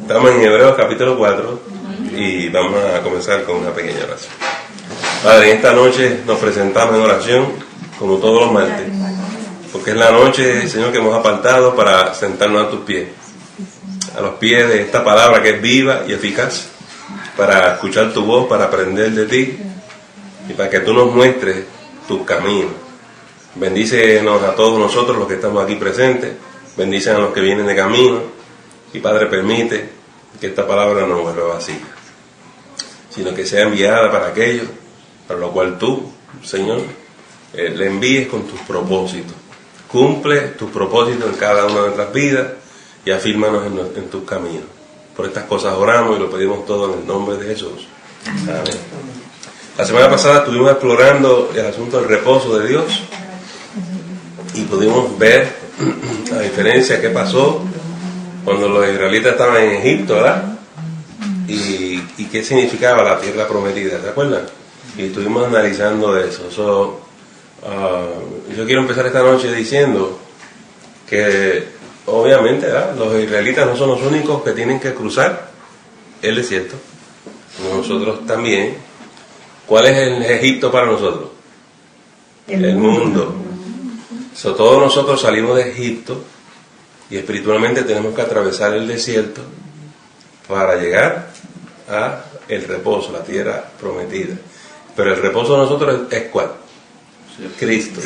Estamos en Hebreos capítulo 4 y vamos a comenzar con una pequeña oración. Padre, en esta noche nos presentamos en oración como todos los martes, porque es la noche, Señor, que hemos apartado para sentarnos a tus pies, a los pies de esta palabra que es viva y eficaz, para escuchar tu voz, para aprender de ti y para que tú nos muestres tus caminos. Bendícenos a todos nosotros los que estamos aquí presentes, bendice a los que vienen de camino y Padre, permite que esta palabra no vuelva vacía, sino que sea enviada para aquello para lo cual tú, Señor, le envíes con tus propósitos. Cumple tus propósitos en cada una de nuestras vidas y afírmanos en tus caminos. Por estas cosas oramos y lo pedimos todo en el nombre de Jesús. Amén. La semana pasada estuvimos explorando el asunto del reposo de Dios y pudimos ver la diferencia que pasó cuando los israelitas estaban en Egipto, ¿verdad? Y qué significaba la tierra prometida, ¿te acuerdas? Y estuvimos analizando eso. Yo quiero empezar esta noche diciendo que obviamente, ¿verdad?, los israelitas no son los únicos que tienen que cruzar el desierto. Nosotros también. ¿Cuál es el Egipto para nosotros? El mundo. Todos nosotros salimos de Egipto y espiritualmente tenemos que atravesar el desierto para llegar a el reposo, la tierra prometida. Pero el reposo de nosotros es ¿cuál? Cristo.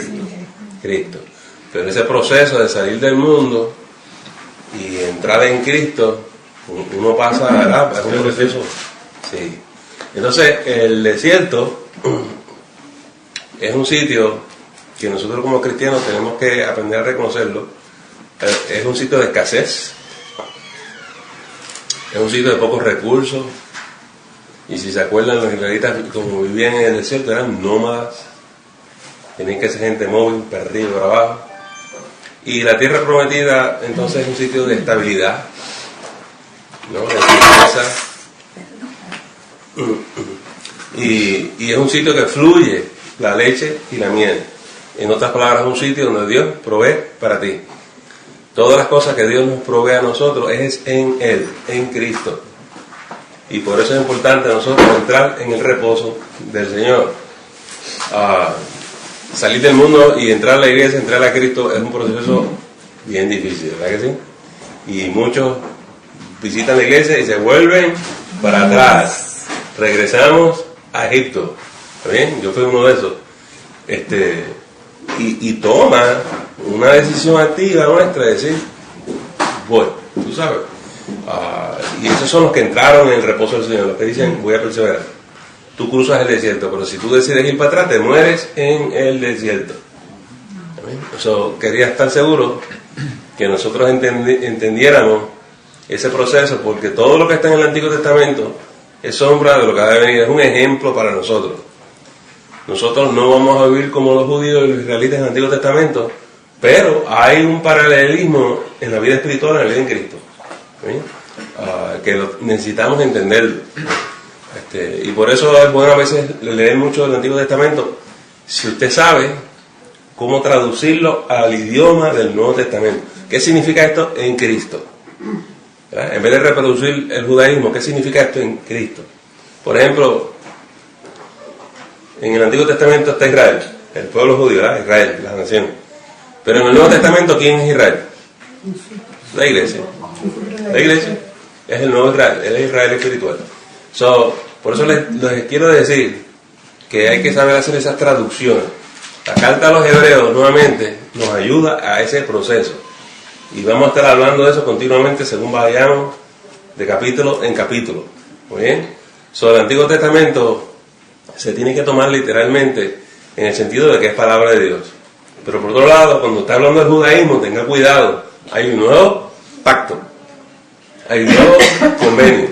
Pero ese proceso de salir del mundo y entrar en Cristo, uno pasa, es un proceso. Sí. Entonces, el desierto es un sitio que nosotros como cristianos tenemos que aprender a reconocerlo. Es un sitio de escasez, es un sitio de pocos recursos, y si se acuerdan, los israelitas, como vivían en el desierto, eran nómadas, tenían que ser gente móvil, para arriba y para abajo. Y la tierra prometida entonces es un sitio de estabilidad, ¿no?, de riqueza, y es un sitio que fluye la leche y la miel. En otras palabras, es un sitio donde Dios provee para ti. Todas las cosas que Dios nos provee a nosotros es en Él, en Cristo. Y por eso es importante a nosotros entrar en el reposo del Señor. Salir del mundo y entrar a la iglesia, entrar a Cristo, es un proceso bien difícil, ¿verdad que sí? Y muchos visitan la iglesia y se vuelven para atrás. Regresamos a Egipto. ¿Está bien? Yo fui uno de esos. Y toma una decisión activa nuestra de decir, bueno, tú sabes. Y esos son los que entraron en el reposo del Señor, los que dicen, voy a perseverar. Tú cruzas el desierto, pero si tú decides ir para atrás, te mueres en el desierto. Quería estar seguro que nosotros entendiéramos ese proceso, porque todo lo que está en el Antiguo Testamento es sombra de lo que va a venir, es un ejemplo para nosotros. Nosotros no vamos a vivir como los judíos y los israelitas en el Antiguo Testamento, pero hay un paralelismo en la vida espiritual, en la vida en Cristo, ¿sí? Que necesitamos entenderlo. Y por eso es bueno a veces leer mucho del Antiguo Testamento, si usted sabe cómo traducirlo al idioma del Nuevo Testamento. ¿Qué significa esto en Cristo? ¿Verdad? En vez de reproducir el judaísmo, ¿qué significa esto en Cristo? Por ejemplo, en el Antiguo Testamento está Israel, el pueblo judío, ¿verdad? Israel, la nación. Pero en el Nuevo Testamento, ¿quién es Israel? La iglesia. La iglesia es el nuevo Israel, es el Israel espiritual. Por eso les quiero decir que hay que saber hacer esas traducciones. La carta a los hebreos, nuevamente, nos ayuda a ese proceso. Y vamos a estar hablando de eso continuamente según vayamos de capítulo en capítulo. Muy bien. El Antiguo Testamento se tiene que tomar literalmente en el sentido de que es palabra de Dios. Pero por otro lado, cuando está hablando del judaísmo, tenga cuidado. Hay un nuevo pacto. Hay un nuevo convenio.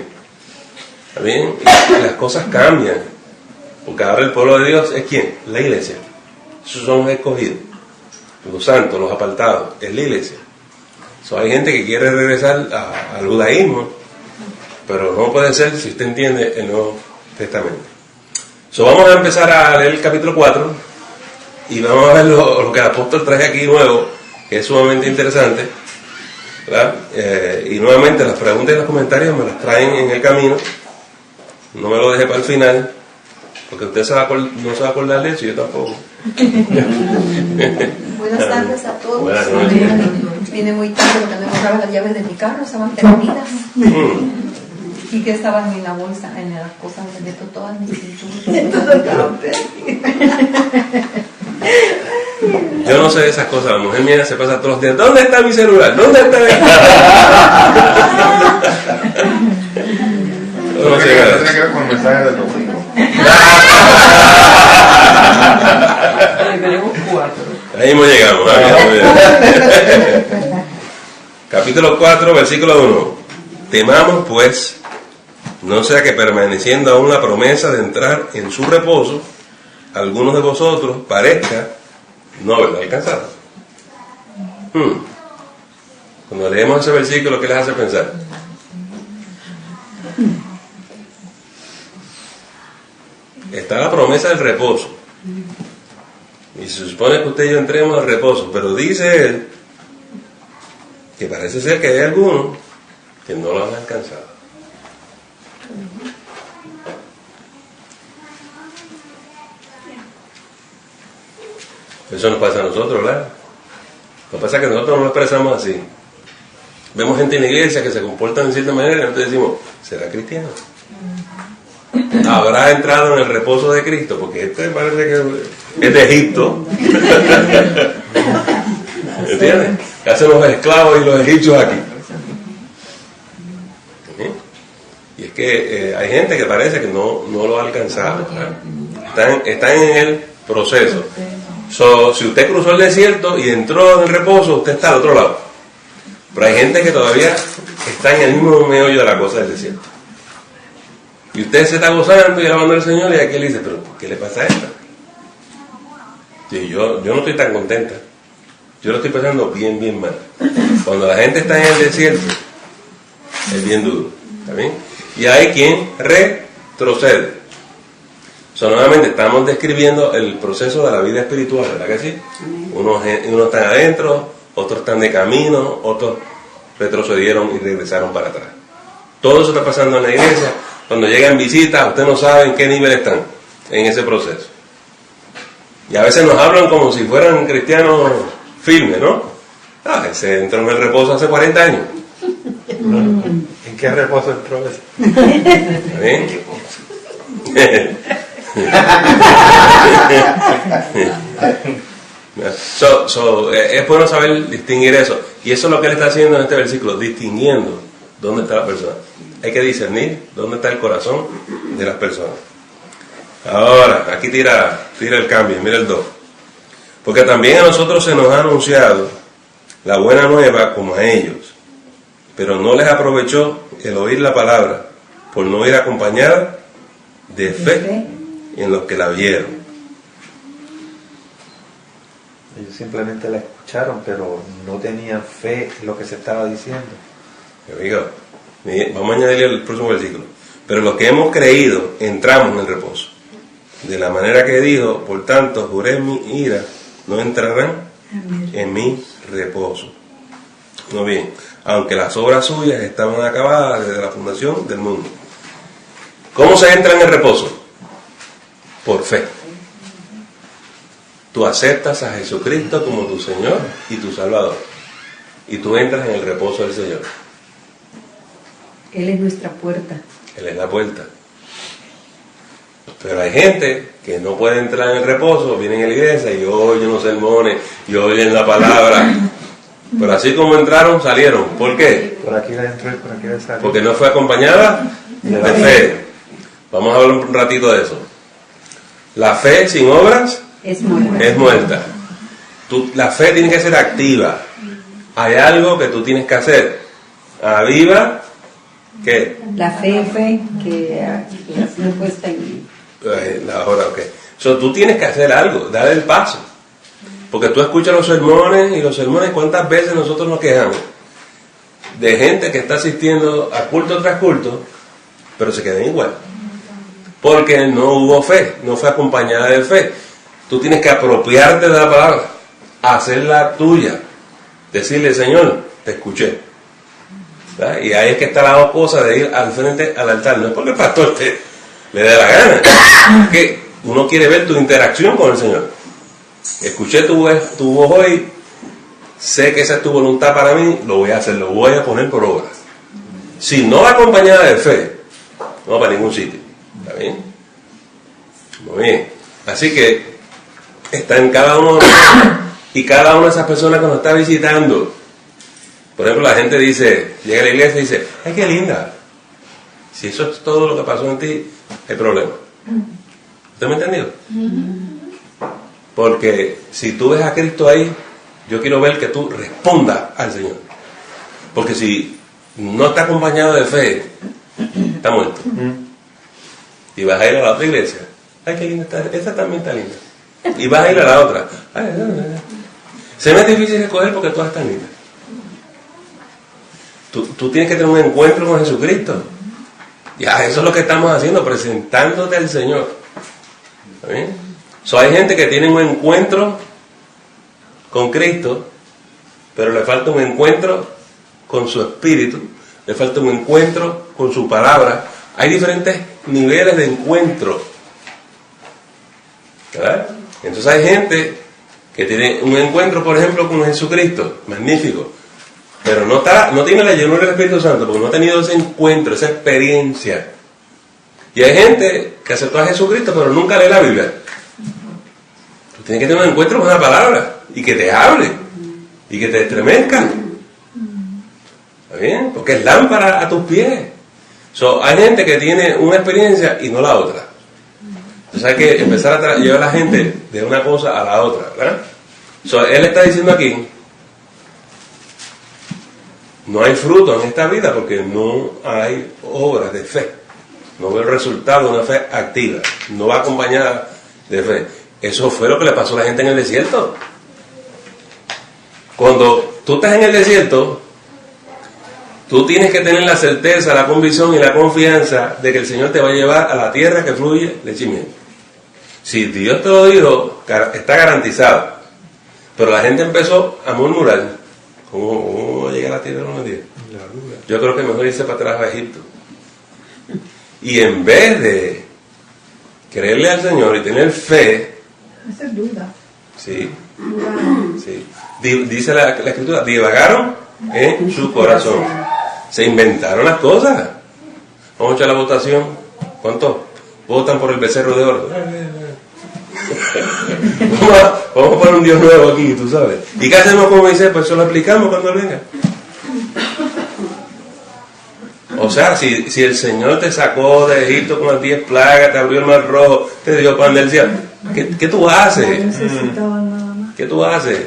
¿Está bien? Y las cosas cambian. Porque ahora el pueblo de Dios es ¿quién? La iglesia. Esos son los escogidos. Los santos, los apartados. Es la iglesia. Hay gente que quiere regresar al judaísmo, pero no puede ser si usted entiende el Nuevo Testamento. Vamos a empezar a leer el capítulo 4 y vamos a ver lo que el apóstol trae aquí nuevo, que es sumamente interesante. ¿verdad? Y nuevamente las preguntas y los comentarios me las traen en el camino. No me lo deje para el final, porque usted no se va a acordar de eso y yo tampoco. Buenas tardes a todos. Buenas noches. Vine muy tarde porque no encontraba las llaves de mi carro, estaban perdidas. Y que estaban en la bolsa, en las cosas donde meto todas mis pinturas. Yo no sé de esas cosas, la mujer mía se pasa todos los días, ¿dónde está mi celular? ¿Dónde está mi No tiene que ver con el mensaje del domingo. Ahí mismo llegamos. Capítulo 4, versículo 1. Temamos pues, no sea que permaneciendo aún la promesa de entrar en su reposo, algunos de vosotros parezca no haberlo alcanzado. Cuando leemos ese versículo, ¿qué les hace pensar? Está la promesa del reposo. Y se supone que usted y yo entremos al reposo, pero dice él que parece ser que hay algunos que no lo han alcanzado. Eso nos pasa a nosotros, ¿verdad? Lo que pasa es que nosotros no lo expresamos así. Vemos gente en la iglesia que se comportan de cierta manera y nosotros decimos, ¿será cristiano? ¿Habrá entrado en el reposo de Cristo? Porque este parece que es de Egipto. ¿Entiendes? ¿Qué hacen los esclavos y los egipcios aquí? Y es que hay gente que parece que no lo ha alcanzado. Están en el proceso. Si usted cruzó el desierto y entró en el reposo, usted está al otro lado. Pero hay gente que todavía está en el mismo meollo de la cosa del desierto. Y usted se está gozando y alabando al Señor, y aquí le dice, pero ¿por qué le pasa esto? Y yo no estoy tan contenta. Yo lo estoy pasando bien mal. Cuando la gente está en el desierto, es bien duro. ¿Está bien? Y hay quien retrocede. Nuevamente estamos describiendo el proceso de la vida espiritual, ¿verdad que sí? Unos están adentro, otros están de camino, otros retrocedieron y regresaron para atrás. Todo eso está pasando en la iglesia. Cuando llegan visitas, usted no sabe en qué nivel están en ese proceso. Y a veces nos hablan como si fueran cristianos firmes, ¿no? Ese entró en el reposo hace 40 años. ¿En qué reposo entró ese? ¿Está bien? Es bueno saber distinguir eso. Y eso es lo que él está haciendo en este versículo, distinguiendo dónde está la persona. Hay que discernir dónde está el corazón de las personas. Ahora, aquí tira el cambio, mira el 2. Porque también a nosotros se nos ha anunciado la buena nueva como a ellos, pero no les aprovechó el oír la palabra, por no ir acompañada de fe en los que la vieron. Ellos simplemente la escucharon, pero no tenían fe en lo que se estaba diciendo. Amigo, vamos a añadirle el próximo versículo. Pero los que hemos creído, entramos en el reposo. De la manera que dijo, por tanto, juré en mi ira, no entrarán en mi reposo. No bien, aunque las obras suyas estaban acabadas desde la fundación del mundo. ¿Cómo se entra en el reposo? Por fe. Tú aceptas a Jesucristo como tu Señor y tu Salvador. Y tú entras en el reposo del Señor. Él es nuestra puerta. Él es la puerta. Pero hay gente que no puede entrar en el reposo, vienen a la iglesia y oyen los sermones y oyen la palabra. Pero así como entraron, salieron. ¿Por qué? Por aquí la entró y por aquí la salió. Porque no fue acompañada de fe. Vamos a hablar un ratito de eso. La fe sin obras Es muerta. es muerta. La fe tiene que ser activa. Hay algo que tú tienes que hacer. Aviva, ¿qué? La fe que ha sido puesta en... Ahora, ok. Tú tienes que hacer algo, dar el paso. Porque tú escuchas los sermones y los sermones, ¿cuántas veces nosotros nos quejamos? De gente que está asistiendo a culto tras culto, pero se quedan igual. Porque no hubo fe, no fue acompañada de fe. Tú tienes que apropiarte de la palabra, hacerla tuya. Decirle, Señor, te escuché, ¿verdad? Y ahí es que está la cosa de ir al frente al altar. No es porque el pastor le dé la gana, es que uno quiere ver tu interacción con el Señor. Escuché tu voz hoy, sé que esa es tu voluntad para mí, lo voy a hacer, lo voy a poner por obra. Si no va acompañada de fe, no va para ningún sitio. ¿Está bien? Muy bien. Así que está en cada uno de nosotros y cada una de esas personas que nos está visitando. Por ejemplo, la gente dice, llega a la iglesia y dice, ¡ay, qué linda! Si eso es todo lo que pasó en ti, hay problema. ¿Usted me ha entendido? Porque si tú ves a Cristo ahí, yo quiero ver que tú respondas al Señor. Porque si no está acompañado de fe, está muerto. Y vas a ir a la otra iglesia. ¡Ay, qué linda está! Esta también está linda. Y vas a ir a la otra. ¡Ay, se me es difícil escoger porque todas están lindas. Tú tienes que tener un encuentro con Jesucristo. Ya, eso es lo que estamos haciendo, presentándote al Señor. ¿Está bien? Hay gente que tiene un encuentro con Cristo, pero le falta un encuentro con su espíritu, le falta un encuentro con su palabra. Hay diferentes niveles de encuentro, ¿verdad? Entonces hay gente que tiene un encuentro, por ejemplo, con Jesucristo, magnífico, pero no tiene la llenura del Espíritu Santo porque no ha tenido ese encuentro, esa experiencia. Y hay gente que aceptó a Jesucristo pero nunca lee la Biblia. Tú tienes que tener un encuentro con la palabra y que te hable y que te estremezca. ¿Está bien? Porque es lámpara a tus pies. Hay gente que tiene una experiencia y no la otra. Entonces hay que empezar a llevar a la gente de una cosa a la otra, ¿verdad? Él está diciendo aquí, no hay fruto en esta vida porque no hay obras de fe. No veo el resultado de una fe activa. No va acompañada de fe. Eso fue lo que le pasó a la gente en el desierto. Cuando tú estás en el desierto, tú tienes que tener la certeza, la convicción y la confianza de que el Señor te va a llevar a la tierra que fluye leche y miel. Si Dios te lo dijo, está garantizado. Pero la gente empezó a murmurar. ¿Cómo llega a la tierra en unos días? Yo creo que mejor irse para atrás a Egipto. Y en vez de creerle al Señor y tener fe, esa es duda. Sí. Sí. Dice la Escritura, divagaron en su corazón. Se inventaron las cosas. Vamos a echar la votación. ¿Cuántos votan por el becerro de oro? Vamos a poner un Dios nuevo aquí, tú sabes. ¿Y qué hacemos con Moisés? Pues eso lo aplicamos cuando él venga. O sea, si el Señor te sacó de Egipto con las 10 plagas, te abrió el mar rojo, te dio pan del cielo, ¿qué tú haces? ¿Qué tú haces?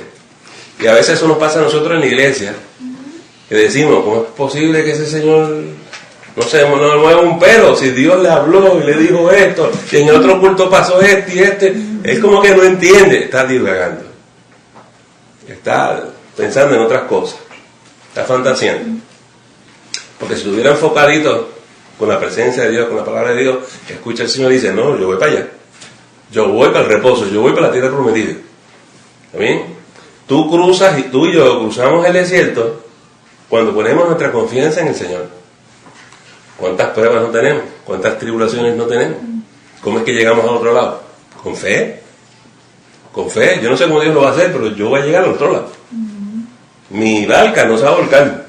Y a veces eso nos pasa a nosotros en la iglesia, que decimos, ¿cómo es posible que ese Señor no mueva un pelo? Si Dios le habló y le dijo esto, y en el otro culto pasó este y este, es como que no entiende, está divagando, está pensando en otras cosas, está fantaseando. Porque si estuviera enfocadito con la presencia de Dios, con la palabra de Dios, escucha el Señor y dice, no, yo voy para allá. Yo voy para el reposo, yo voy para la tierra prometida. ¿Está bien? Tú y yo cruzamos el desierto cuando ponemos nuestra confianza en el Señor. ¿Cuántas pruebas no tenemos? ¿Cuántas tribulaciones no tenemos? ¿Cómo es que llegamos al otro lado? Con fe. Con fe. Yo no sé cómo Dios lo va a hacer, pero yo voy a llegar al otro lado. Mi barca no se va a volcar.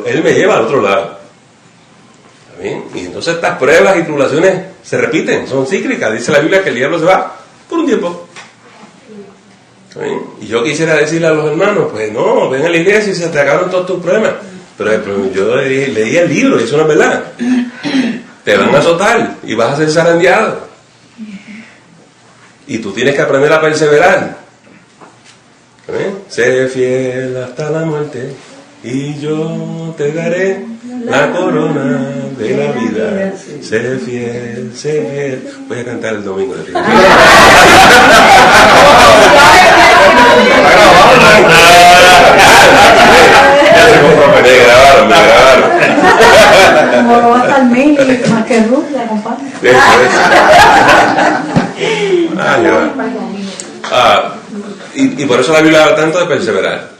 Él me lleva al otro lado. ¿Está bien? Y entonces estas pruebas y tribulaciones se repiten, son cíclicas. Dice la Biblia que el diablo se va por un tiempo. ¿Está bien? Y yo quisiera decirle a los hermanos, pues no, ven a la iglesia y se te acaban todos tus problemas. Pero yo leí el libro y eso no es verdad. Te van a azotar y vas a ser zarandeado. Y tú tienes que aprender a perseverar. ¿Está bien? Sé fiel hasta la muerte y yo te daré la corona de la vida. Sé fiel, sé fiel. Voy a cantar el domingo de Dios. Me grabaron. Como lo va a estar Meli, más que Ruth, la acompaña. Y por eso la Biblia habla tanto de perseverar.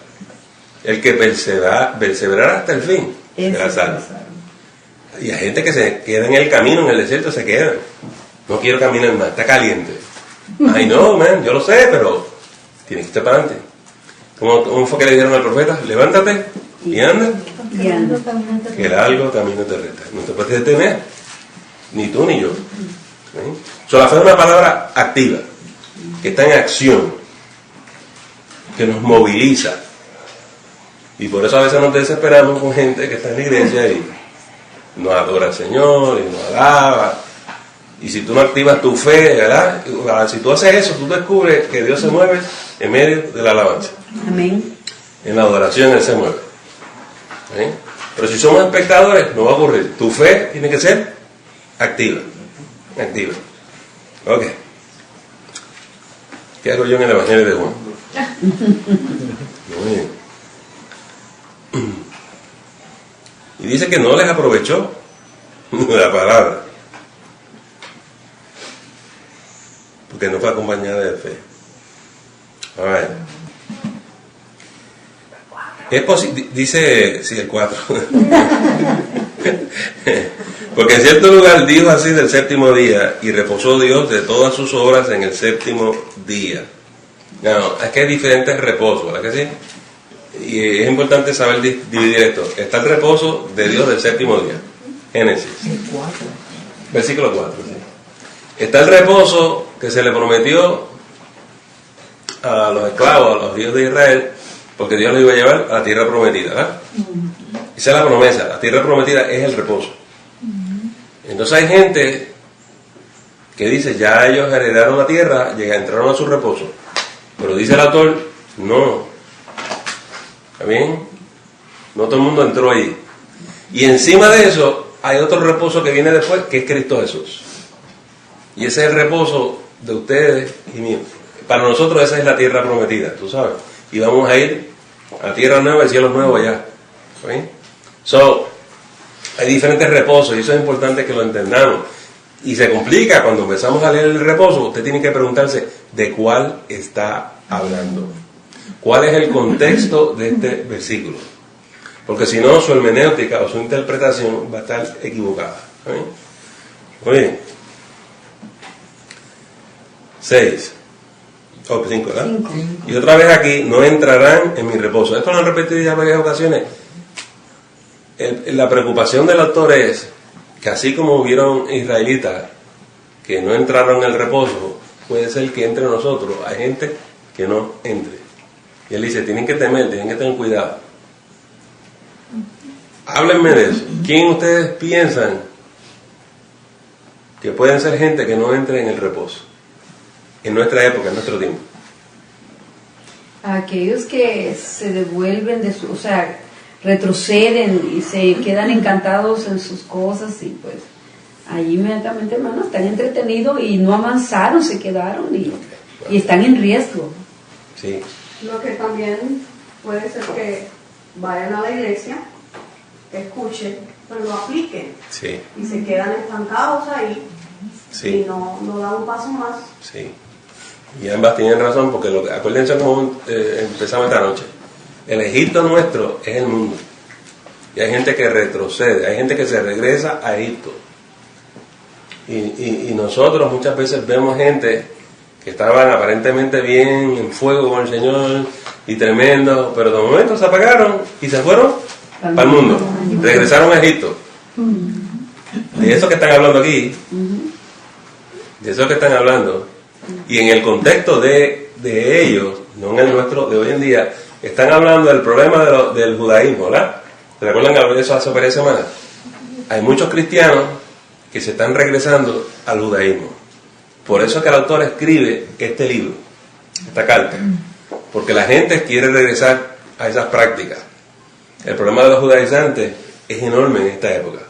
El que perseverar hasta el fin será salvo. Y hay gente que se queda en el camino, en el desierto, se queda. No quiero caminar más, está caliente. Ay, no, man, yo lo sé, pero tienes que estar para adelante. ¿Cómo fue que le dijeron al profeta? Levántate y anda. Que largo camino te resta. No te puedes detener, ni tú ni yo. ¿Sí? La fe es una palabra activa, que está en acción, que nos moviliza. Y por eso a veces nos desesperamos con gente que está en la iglesia y no adora al Señor y no alaba. Y si tú no activas tu fe, ¿verdad? Si tú haces eso, tú descubres que Dios se mueve en medio de la alabanza. Amén. En la adoración Él se mueve. ¿Sí? Pero si somos espectadores, no va a ocurrir. Tu fe tiene que ser activa. Activa. Ok. ¿Qué hago yo en el Evangelio de Juan? Muy bien. Y dice que no les aprovechó la palabra, porque no fue acompañada de fe. A ver. Dice, sí, el 4. Porque en cierto lugar dijo así del séptimo día, y reposó Dios de todas sus obras en el séptimo día. No, es que hay diferentes reposos, ¿verdad que sí? Y es importante saber dividir esto. Está el reposo de Dios del séptimo día. Génesis. Versículo 4. ¿Sí? Está el reposo que se le prometió a los esclavos, a los hijos de Israel, porque Dios los iba a llevar a la tierra prometida, ¿verdad? Esa es la promesa. La tierra prometida es el reposo. Entonces hay gente que dice, ya ellos heredaron la tierra, entraron a su reposo. Pero dice el autor, no. ¿Está bien? No todo el mundo entró allí. Y encima de eso hay otro reposo que viene después, que es Cristo Jesús. Y ese es el reposo de ustedes y mío. Para nosotros esa es la tierra prometida, tú sabes. Y vamos a ir a tierra nueva y cielo nuevo allá. ¿Está bien? Hay diferentes reposos y eso es importante que lo entendamos. Y se complica cuando empezamos a leer el reposo. Usted tiene que preguntarse de cuál está hablando. ¿Cuál es el contexto de este versículo? Porque si no, su hermenéutica o su interpretación va a estar equivocada. Muy bien. 6. 5, ¿verdad? 5. Y otra vez aquí, no entrarán en mi reposo. Esto lo han repetido ya varias ocasiones. La preocupación del autor es que así como hubieron israelitas que no entraron en el reposo, puede ser que entre nosotros hay gente que no entre. Y él dice, tienen que temer, tienen que tener cuidado. Háblenme de eso. ¿Quién ustedes piensan que pueden ser gente que no entre en el reposo? En nuestra época, en nuestro tiempo. Aquellos que se devuelven de su, o sea, retroceden y se quedan encantados en sus cosas y pues allí inmediatamente, hermano, están entretenidos y no avanzaron, se quedaron y están en riesgo. Sí. Lo que también puede ser que vayan a la iglesia, escuchen, pero lo apliquen. Sí. Y se quedan estancados ahí. Sí. Y no dan un paso más. Sí. Y ambas tienen razón, porque acuérdense cómo empezamos esta noche. El Egipto nuestro es el mundo. Y hay gente que retrocede, hay gente que se regresa a Egipto. Y nosotros muchas veces vemos gente que estaban aparentemente bien en fuego con el Señor y tremendo, pero de momento se apagaron y se fueron para el mundo. Regresaron a Egipto. De eso que están hablando aquí, de eso que están hablando, y en el contexto de ellos, no en el nuestro de hoy en día, están hablando del problema del judaísmo, ¿verdad? ¿Se recuerdan que hablé de eso hace varias semanas? Hay muchos cristianos que se están regresando al judaísmo. Por eso es que el autor escribe este libro, esta carta, porque la gente quiere regresar a esas prácticas. El problema de los judaizantes es enorme en esta época.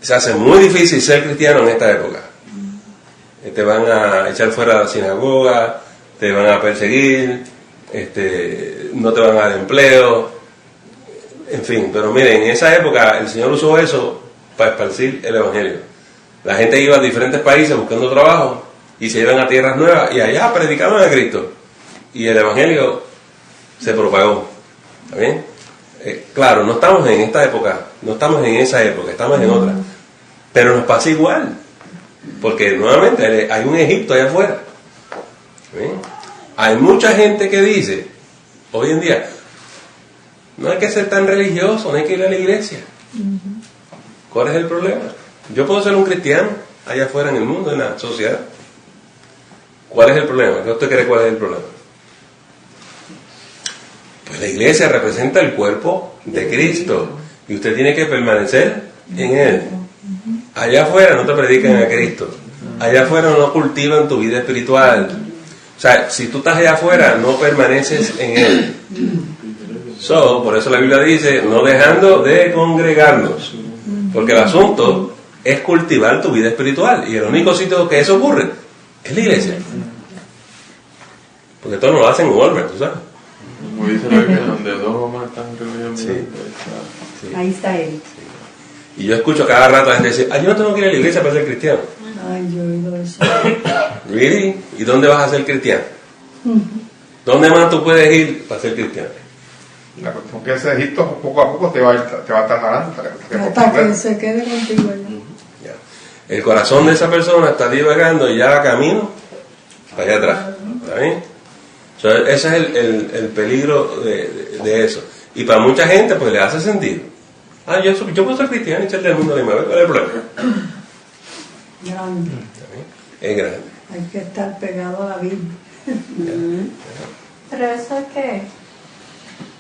Se hace muy difícil ser cristiano en esta época. Te van a echar fuera de la sinagoga, te van a perseguir, no te van a dar empleo, en fin. Pero miren, en esa época el Señor usó eso para esparcir el Evangelio. La gente iba a diferentes países buscando trabajo y se iban a tierras nuevas y allá predicaban a Cristo. Y el Evangelio se propagó. ¿Está bien? claro, no estamos en esta época, no estamos en esa época, estamos en otra. Pero nos pasa igual. Porque nuevamente hay un Egipto allá afuera. ¿Sí? Hay mucha gente que dice, hoy en día, no hay que ser tan religioso, no hay que ir a la iglesia. ¿Cuál es el problema? Yo puedo ser un cristiano allá afuera en el mundo, en la sociedad. ¿Cuál es el problema? ¿Qué usted cree cuál es el problema? Pues la iglesia representa el cuerpo de Cristo y usted tiene que permanecer en Él. Allá afuera no te predican a Cristo. Allá afuera no cultivan tu vida espiritual. O sea, si tú estás allá afuera, no permaneces en Él. Por eso la Biblia dice, no dejando de congregarnos. Porque el asunto es cultivar tu vida espiritual. Y el único sitio que eso ocurre es la iglesia. Porque todos no lo hacen en Walmart, ¿tú sabes? Como dice la Biblia, donde dos o más están reunidos, Sí. Ahí está él. Y yo escucho cada rato a la gente decir, yo no tengo que ir a la iglesia para ser cristiano. Ay, yo he oído eso. ¿Really? ¿Y dónde vas a ser cristiano? ¿Dónde más tú puedes ir para ser cristiano? La cuestión que ese Egipto poco a poco te va a estar jalando. Hasta que se quede contigo allá. Ya. El corazón de esa persona está divagando y ya va camino para allá atrás. ¿Está bien? Ese es el peligro de eso. Y para mucha gente pues le hace sentido. Yo puedo ser cristiano y echarle al mundo a la misma vez. ¿Cuál es el problema? Grande. Es grande. Hay que estar pegado a la Biblia. Pero eso es que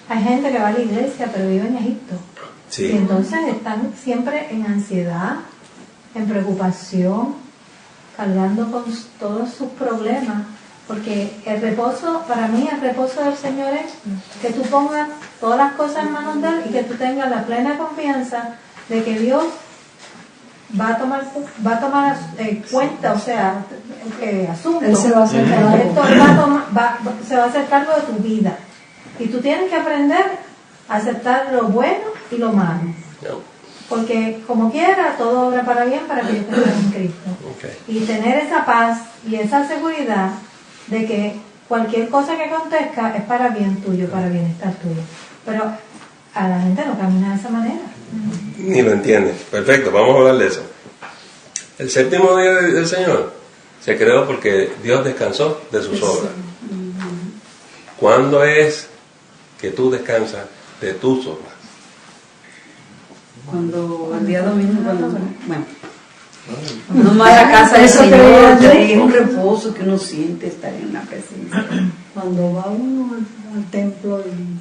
hay gente que va a la iglesia pero vive en Egipto. Sí. Y entonces están siempre en ansiedad, en preocupación, cargando con todos sus problemas. Porque el reposo, para mí el reposo del Señor es que tú pongas todas las cosas en manos de Él y que tú tengas la plena confianza de que Dios va a tomar cuenta, o sea, asunto. Él se va a hacer cargo. Se va a hacer cargo de tu vida. Y tú tienes que aprender a aceptar lo bueno y lo malo. No. Porque como quiera, todo obra para bien para que yo tenga en Cristo. Okay. Y tener esa paz y esa seguridad de que cualquier cosa que acontezca es para bien tuyo, para bienestar tuyo. Pero a la gente no camina de esa manera. Ni lo entiende. Perfecto, vamos a hablar de eso. El séptimo día del Señor se creó porque Dios descansó de sus obras. ¿Cuándo es que tú descansas de tus obras? Cuando el día domingo, uno va a la casa del Eso Señor, creo yo. es un reposo que uno siente estar en la presencia. Cuando va uno al templo y...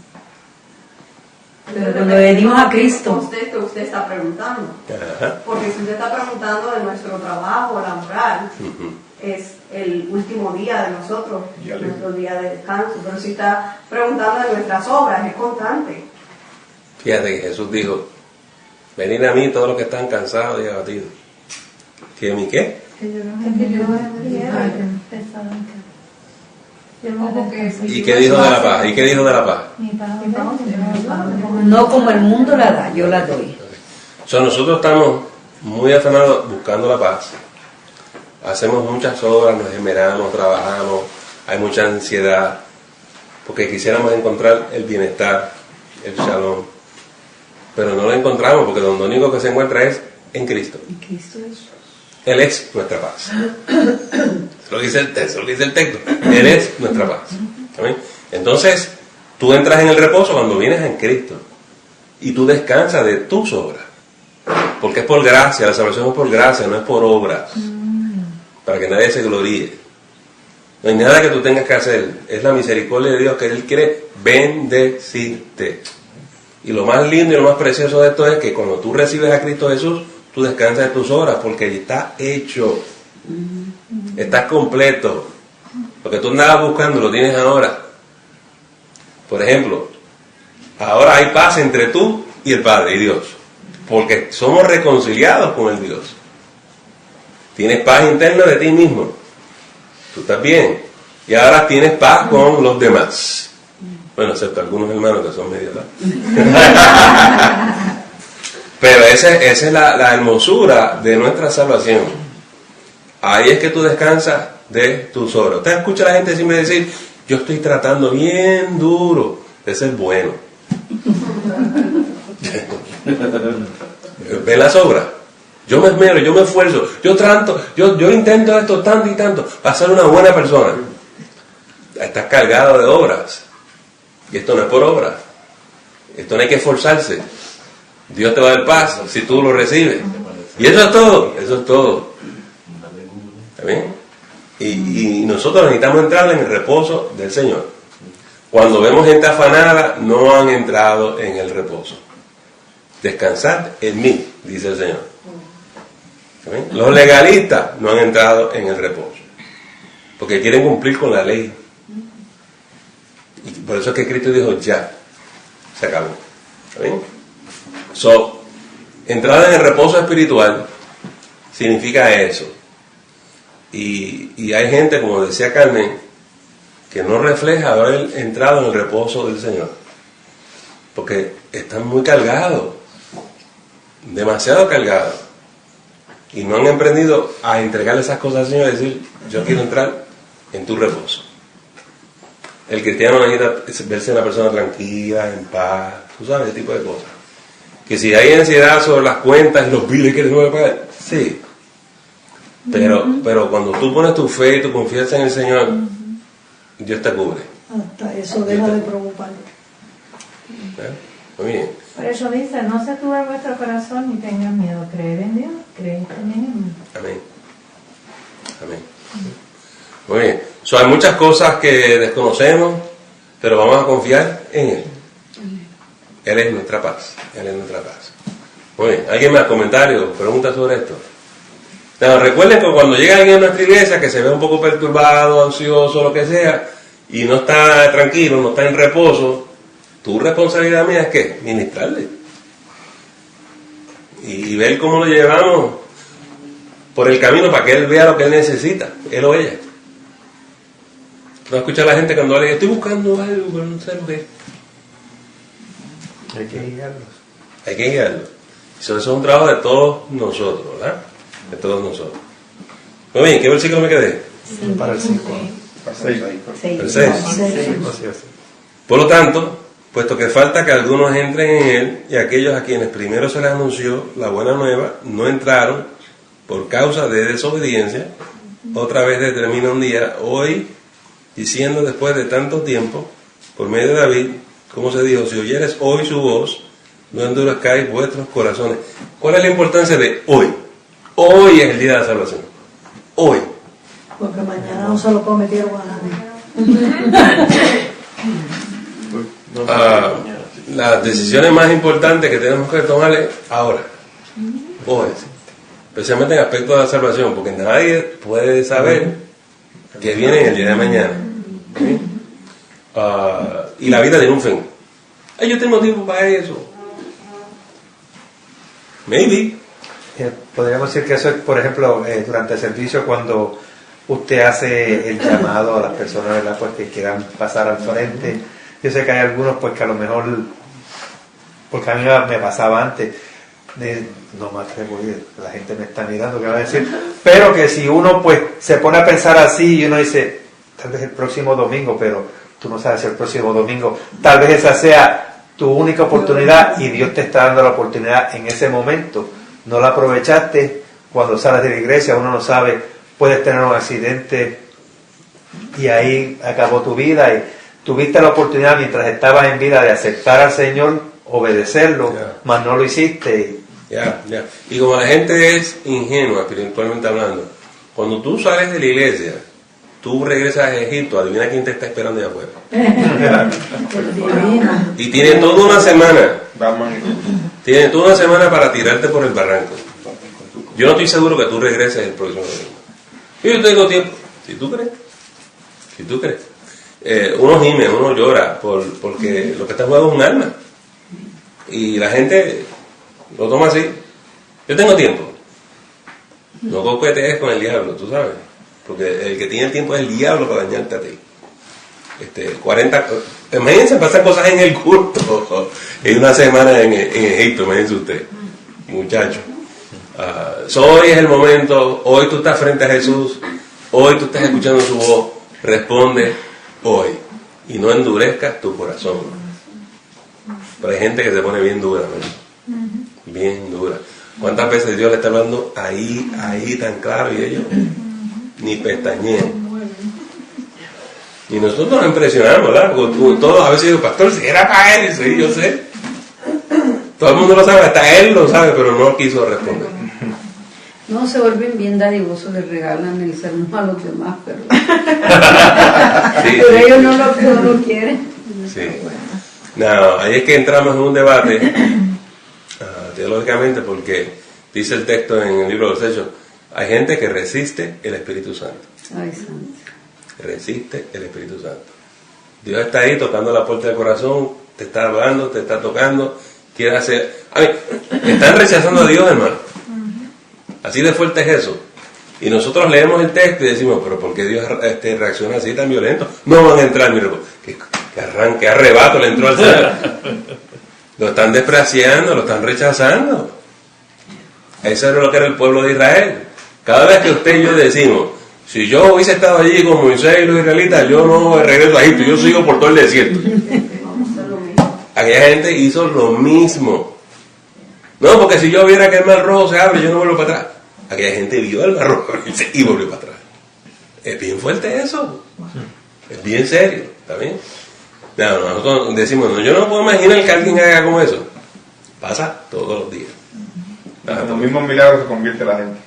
Pero cuando venimos a Cristo. Usted que usted está preguntando. Ajá. Porque si usted está preguntando de nuestro trabajo laboral, es el último día de nosotros, nuestro día de descanso. Pero si está preguntando de nuestras obras, es constante. Fíjate que Jesús dijo, venid a mí todos los que están cansados y abatidos. ¿Que mi qué? Que yo ¿Y qué dijo de la paz? ¿Y qué dijo de la paz? No como el mundo la da, yo la doy. Nosotros estamos muy afanados buscando la paz. Hacemos muchas obras, nos esmeramos, trabajamos, hay mucha ansiedad, porque quisiéramos encontrar el bienestar, el shalom. Pero no lo encontramos porque lo único que se encuentra es en Cristo. Él es nuestra paz. Eso lo dice el texto. Él es nuestra paz. ¿Amén? Entonces, tú entras en el reposo cuando vienes en Cristo. Y tú descansas de tus obras. Porque es por gracia, la salvación es por gracia, no es por obras. Para que nadie se gloríe. No hay nada que tú tengas que hacer. Es la misericordia de Dios que Él quiere bendecirte. Y lo más lindo y lo más precioso de esto es que cuando tú recibes a Cristo Jesús, tú descansas de tus obras porque está hecho. Estás completo. Lo que tú andabas buscando lo tienes ahora. Por ejemplo, ahora hay paz entre tú y el Padre y Dios. Porque somos reconciliados con el Dios. Tienes paz interna de ti mismo. Tú estás bien. Y ahora tienes paz con los demás. Bueno, excepto algunos hermanos que son medio tal. Pero esa es la hermosura de nuestra salvación. Ahí es que tú descansas de tus obras. Usted escucha a la gente siempre decir, yo estoy tratando bien duro de ser bueno. Ven las obras. Yo me esmero, yo me esfuerzo, yo intento esto tanto y tanto para ser una buena persona. Estás cargado de obras. Y esto no es por obras. Esto no hay que esforzarse. Dios te va a dar paz si tú lo recibes. Y eso es todo, eso es todo. ¿Está bien? Y nosotros necesitamos entrar en el reposo del Señor. Cuando vemos gente afanada, no han entrado en el reposo. Descansad en mí, dice el Señor. ¿Está bien? Los legalistas no han entrado en el reposo, porque quieren cumplir con la ley. Y por eso es que Cristo dijo, ya, se acabó. ¿Está bien? Entrada en el reposo espiritual significa eso. Y hay gente, como decía Carmen, que no refleja haber entrado en el reposo del Señor, porque están muy cargados, demasiado cargados, y no han aprendido a entregarle esas cosas al Señor y decir, yo quiero entrar en tu reposo. El cristiano necesita verse una persona tranquila, en paz, tú sabes, ese tipo de cosas. Que si hay ansiedad sobre las cuentas y los biles que no voy a pagar, sí. Pero cuando tú pones tu fe y tu confianza en el Señor, Dios te cubre. Hasta eso deja de preocuparte. Muy bien. Por eso dice, no se turbe vuestro corazón ni tengan miedo. Creed en Dios, creed también en mí. Amén. Amén. Muy bien. Hay muchas cosas que desconocemos, pero vamos a confiar en Él. Él es nuestra paz. Él es nuestra paz. Muy bien. ¿Alguien más? ¿Comentarios? ¿Preguntas sobre esto? Pero recuerden que cuando llega alguien a nuestra iglesia que se ve un poco perturbado, ansioso, lo que sea, y no está tranquilo, no está en reposo, tu responsabilidad mía es ¿qué? Ministrarle. Y ver cómo lo llevamos por el camino para que él vea lo que él necesita, él o ella. No escucha a la gente cuando habla, estoy buscando algo, pero no sé lo que es. Hay que guiarlos. Hay que guiarlos. Eso es un trabajo de todos nosotros, ¿verdad? De todos nosotros. Muy bien, ¿qué versículo me quedé? Para el 5. El 6. Por lo tanto, puesto que falta que algunos entren en él, y aquellos a quienes primero se les anunció la buena nueva no entraron por causa de desobediencia, otra vez determina un día, hoy, diciendo después de tanto tiempo, por medio de David, como se dijo, si oyeres hoy su voz, no endurezcáis vuestros corazones. ¿Cuál es la importancia de hoy? Hoy es el día de la salvación. Hoy. Porque mañana no se lo prometieron a nadie. Las decisiones más importantes que tenemos que tomar es ahora. Hoy. Especialmente en aspecto de la salvación, porque nadie puede saber que viene en el día de mañana. ¿Sí? Y la vida tiene un fin. Ay, yo tengo tiempo para eso. Maybe. Podríamos decir que eso es, por ejemplo, durante el servicio, cuando usted hace el llamado a las personas, ¿verdad?, pues que quieran pasar al frente. Yo sé que hay algunos pues que a lo mejor, porque a mí me pasaba antes, no me atrevo a ir, la gente me está mirando, ¿qué va a decir? Pero que si uno pues se pone a pensar así y uno dice, tal vez el próximo domingo, pero tú no sabes si el próximo domingo, tal vez esa sea tu única oportunidad y Dios te está dando la oportunidad en ese momento. No la aprovechaste, cuando sales de la iglesia, uno no sabe, puedes tener un accidente y ahí acabó tu vida y tuviste la oportunidad mientras estabas en vida de aceptar al Señor, obedecerlo, mas no lo hiciste. Y como la gente es ingenua espiritualmente hablando, cuando tú sales de la iglesia, tú regresas a Egipto, adivina quién te está esperando allá afuera. Y tiene toda una semana. Tiene toda una semana para tirarte por el barranco. Yo no estoy seguro que tú regreses el próximo domingo. Yo tengo tiempo. Si tú crees. Si tú crees. Uno gime, uno llora porque lo que está en juego es un alma. Y la gente lo toma así. Yo tengo tiempo. No coquetees con el diablo, tú sabes. Porque el que tiene el tiempo es el diablo para dañarte a ti. 40, imagínense, pasan cosas en el culto en una semana en Egipto, imagínense usted, muchacho. Hoy es el momento, hoy tú estás frente a Jesús, hoy tú estás escuchando su voz, responde hoy y no endurezcas tu corazón. Pero hay gente que se pone bien dura, ¿no? bien dura. ¿Cuántas veces Dios le está hablando ahí tan claro y ellos ni pestañean? Y nosotros nos impresionamos, ¿verdad? Porque todos a veces digo, pastor, si era caer, sí, yo sé. Todo el mundo lo sabe, hasta él lo sabe, pero no quiso responder. No, se vuelven bien dadivosos, les regalan el sermón a los demás, pero, Sí, pero sí. ellos no lo quieren. Sí. No, ahí es que entramos en un debate teológicamente, porque dice el texto en el libro de los Hechos, hay gente que resiste el Espíritu Santo. Ay, santo. Resiste el Espíritu Santo. Dios está ahí tocando la puerta del corazón, te está hablando, te está tocando, quiere hacer... están rechazando a Dios, hermano. Así de fuerte es eso. Y nosotros leemos el texto y decimos, pero ¿por qué Dios reacciona así tan violento? No van a entrar, mire, que arrebato le entró al Señor. Lo están despreciando, lo están rechazando. Eso era lo que era el pueblo de Israel. Cada vez que usted y yo decimos, si yo hubiese estado allí con Moisés y los israelitas, yo no regreso a Egipto, yo sigo por todo el desierto. Aquella gente hizo lo mismo. No, porque si yo viera que el mar rojo se abre, yo no vuelvo para atrás. Aquella gente vio el mar rojo y volvió para atrás. Es bien fuerte eso. Es bien serio. ¿Está bien? No, nosotros decimos, no, yo no puedo imaginar que alguien haga como eso. Pasa todos los días. En los mismos milagros se convierte la gente.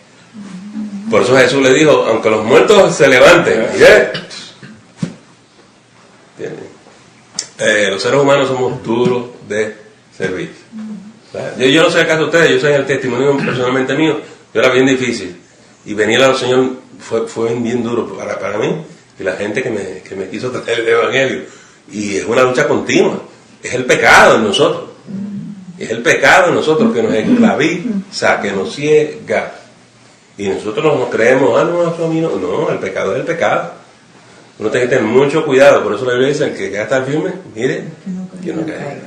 Por eso Jesús le dijo, aunque los muertos se levanten, los seres humanos somos duros de servir. Yo no sé acaso ustedes, yo sé el testimonio personalmente mío, yo era bien difícil. Y venir al Señor fue bien duro para mí y la gente que me quiso traer el Evangelio. Y es una lucha continua. Es el pecado en nosotros. Es el pecado en nosotros que nos esclaviza, que nos ciega. Y nosotros nos creemos, no, eso a mí no. No, el pecado es el pecado. Uno tiene que tener mucho cuidado. Por eso la Biblia dice, el que quiera estar firme, mire, que no caiga.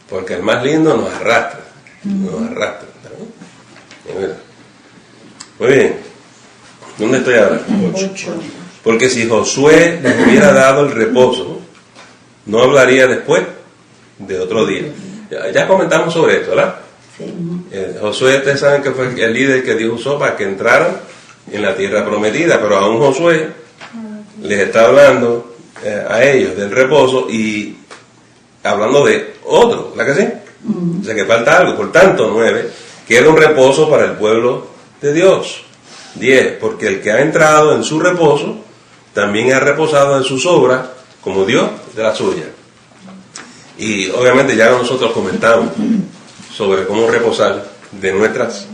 Porque el más lindo nos arrastra. Nos arrastra. Muy bien. ¿Dónde estoy ahora? 8. Porque si Josué les hubiera dado el reposo, no hablaría después de otro día. Ya comentamos sobre esto, ¿verdad? Sí. Josué, ustedes saben que fue el líder que Dios usó para que entraran en la tierra prometida, pero aún Josué les está hablando a ellos del reposo y hablando de otro, ¿verdad que sí? O sea que falta algo. Por tanto, 9, queda un reposo para el pueblo de Dios. 10, porque el que ha entrado en su reposo también ha reposado en sus obras como Dios de la suya. Y obviamente ya nosotros comentamos sobre cómo reposar de nuestras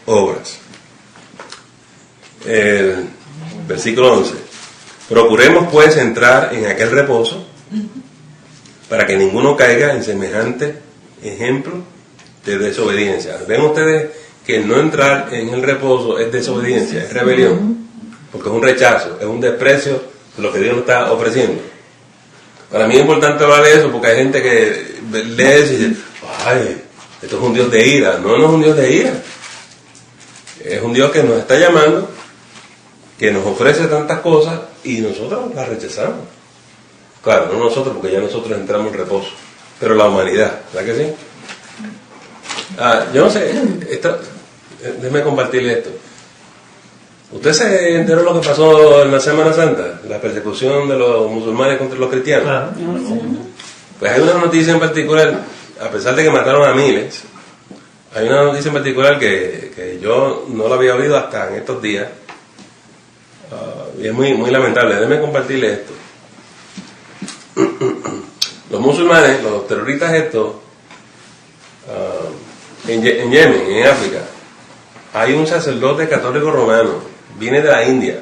obras. El versículo 11. Procuremos pues entrar en aquel reposo para que ninguno caiga en semejante ejemplo de desobediencia. ¿Ven ustedes que no entrar en el reposo es desobediencia, es rebelión? Porque es un rechazo, es un desprecio de lo que Dios nos está ofreciendo. Para mí es importante hablar de eso porque hay gente que lee eso y dice, ay, esto es un Dios de ira. No, no es un Dios de ira. Es un Dios que nos está llamando, que nos ofrece tantas cosas y nosotros las rechazamos. Claro, no nosotros, porque ya nosotros entramos en reposo, pero la humanidad, ¿verdad que sí? Yo no sé, déjeme compartirle esto. ¿Usted se enteró lo que pasó en la Semana Santa? La persecución de los musulmanes contra los cristianos. Pues hay una noticia en particular, a pesar de que mataron a miles, hay una noticia en particular que yo no la había oído hasta en estos días. Y es muy, muy lamentable. Déjeme compartirle esto. Los musulmanes, los terroristas estos, en Yemen, en África, hay un sacerdote católico romano, viene de la India,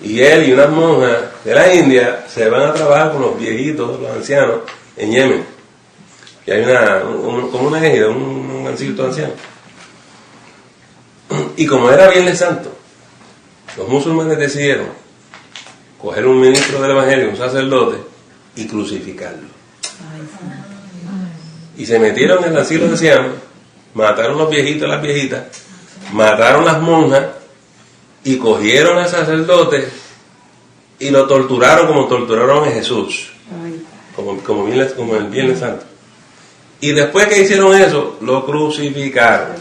y él y unas monjas de la India se van a trabajar con los viejitos, los ancianos, en Yemen. Y hay como una égida, un ancito anciano. Y como era Viernes Santo, los musulmanes decidieron coger un ministro del Evangelio, un sacerdote, y crucificarlo. Y se metieron en el asilo de ancianos, mataron los viejitos y las viejitas, mataron las monjas y cogieron al sacerdote y lo torturaron como torturaron a Jesús, como el Viernes Santo. Y después que hicieron eso, lo crucificaron.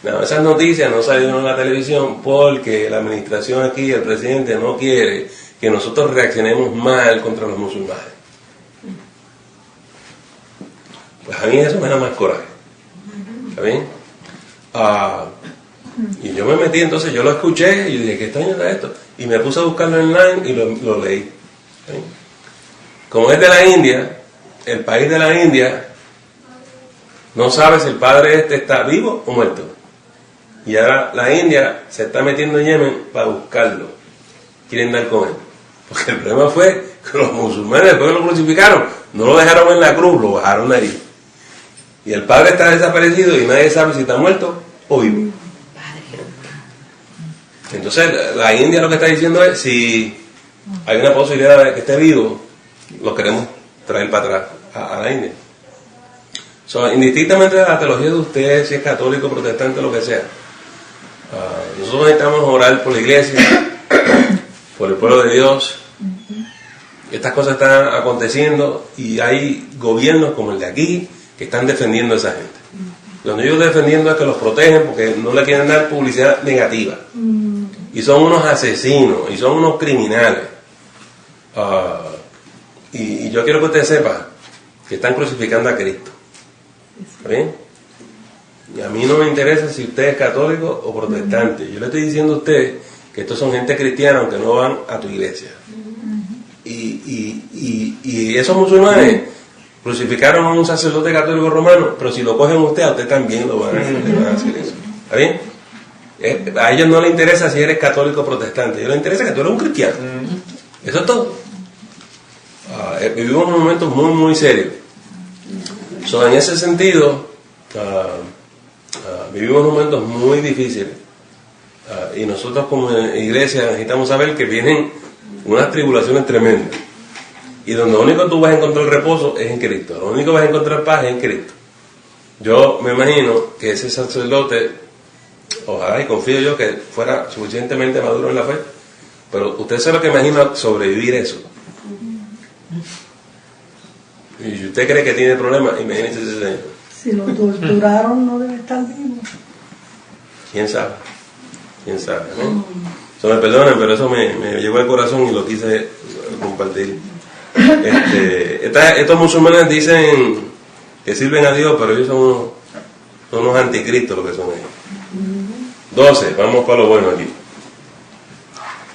No, esas noticias no salieron en la televisión porque la administración aquí, el presidente, no quiere que nosotros reaccionemos mal contra los musulmanes. Pues a mí eso me da más coraje. ¿Está bien? Y yo me metí, entonces yo lo escuché y dije, ¿qué extraño era esto? Y me puse a buscarlo online y lo leí. ¿Está bien? Como es de la India, el país de la India no sabe si el padre está vivo o muerto. Y ahora la India se está metiendo en Yemen para buscarlo. Quieren dar con él. Porque el problema fue que los musulmanes, después que lo crucificaron, no lo dejaron en la cruz, lo bajaron de ahí. Y el padre está desaparecido y nadie sabe si está muerto o vivo. Entonces la India lo que está diciendo es, si hay una posibilidad de que esté vivo, lo queremos traer para atrás a la India. Indistintamente de la teología de usted, si es católico, protestante, lo que sea, nosotros necesitamos orar por la iglesia, por el pueblo de Dios. Estas cosas están aconteciendo y hay gobiernos como el de aquí que están defendiendo a esa gente. Lo que yo estoy defendiendo es que los protegen porque no le quieren dar publicidad negativa. Y son unos asesinos, y son unos criminales. Y yo quiero que usted sepa que están crucificando a Cristo. ¿Está bien? Y a mí no me interesa si usted es católico o protestante. Yo le estoy diciendo a usted que estos son gente cristiana aunque no van a tu iglesia. Y esos musulmanes crucificaron a un sacerdote católico romano, pero si lo cogen a usted también lo van a hacer eso. ¿Está bien? A ellos no les interesa si eres católico o protestante, a ellos les interesa que tú eres un cristiano. Eso es todo. Vivimos un momento muy, muy serio. En ese sentido, vivimos momentos muy difíciles. Y nosotros como iglesia necesitamos saber que vienen unas tribulaciones tremendas. Y donde lo único que tú vas a encontrar reposo es en Cristo. Lo único que vas a encontrar paz es en Cristo. Yo me imagino que ese sacerdote, ojalá y confío yo que fuera suficientemente maduro en la fe, pero usted sabe lo que imagina sobrevivir eso. Y si usted cree que tiene problemas, imagínese ese señor. Si lo torturaron, no debe estar vivo. ¿Quién sabe? ¿Quién sabe? ¿No? Me perdonen, pero eso me llegó al corazón y lo quise compartir. Estos musulmanes dicen que sirven a Dios, pero ellos son unos anticristos lo que son ellos. 12, vamos para lo bueno aquí.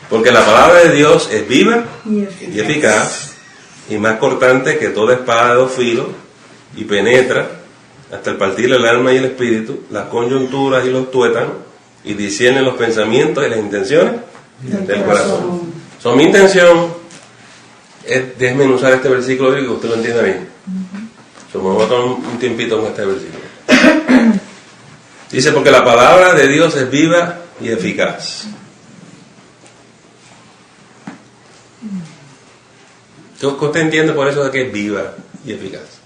Porque la palabra de Dios es viva y eficaz y más cortante que toda espada de dos filos y penetra hasta el partir el alma y el espíritu, las coyunturas y los tuétanos, y discierne los pensamientos y las intenciones del corazón. Mi intención es desmenuzar este versículo y que usted lo entienda bien. Me voy a tomar un tiempito con este versículo. Dice, porque la palabra de Dios es viva y eficaz. ¿Qué usted entiende por eso de que es viva y eficaz?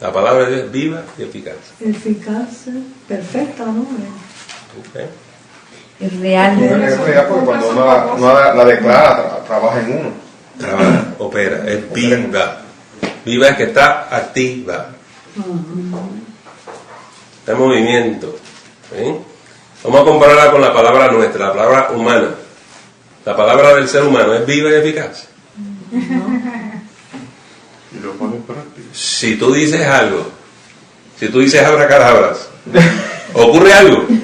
La palabra de Dios es viva y eficaz. Eficaz, perfecta, ¿no? Okay. Es real. Es real porque cuando uno la declara, trabaja en uno. Trabaja, opera, es viva. Viva es que está activa. Está en movimiento. ¿Sí? Vamos a compararla con la palabra nuestra, la palabra humana. La palabra del ser humano es viva y eficaz. Y lo pone en práctica. Si tú dices algo, si tú dices abracadabras, ¿ocurre algo? Es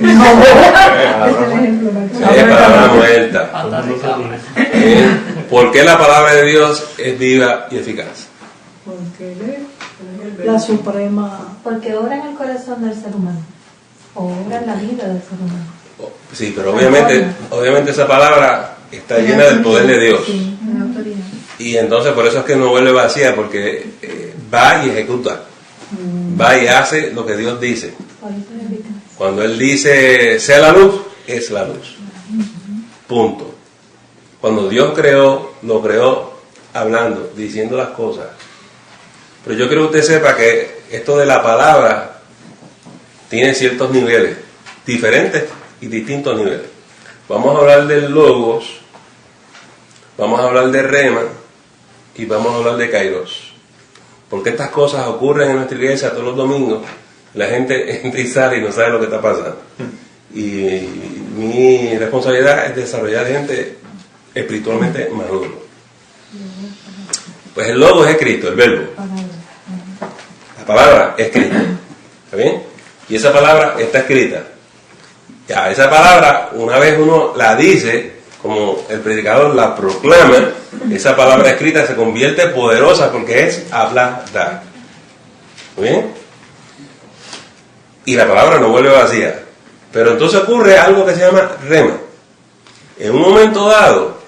palabra muerta. ¿Por qué la palabra de Dios es viva y eficaz? Porque la suprema... Porque obra en el corazón del ser humano. O obra en la vida del ser humano. Sí, pero obviamente esa palabra está llena del poder de Dios. Sí, en autoridad. Y entonces por eso es que no vuelve vacía, porque va y ejecuta. Va y hace lo que Dios dice. Cuando Él dice, sea la luz, es la luz. Punto. Cuando Dios creó, lo creó hablando, diciendo las cosas. Pero yo quiero que usted sepa que esto de la palabra tiene ciertos niveles, diferentes y distintos niveles. Vamos a hablar del logos, vamos a hablar de rema y vamos a hablar de kairos. Porque estas cosas ocurren en nuestra iglesia todos los domingos. La gente entra y sale y no sabe lo que está pasando. Y mi responsabilidad es desarrollar gente espiritualmente maduro. Pues el logo es Cristo, el verbo. La palabra es Cristo. ¿Está bien? Y esa palabra está escrita. Ya, esa palabra, una vez uno la dice, como el predicador la proclama, esa palabra escrita se convierte poderosa porque es hablada. ¿Muy bien? Y la palabra no vuelve vacía. Pero entonces ocurre algo que se llama rema. En un momento dado,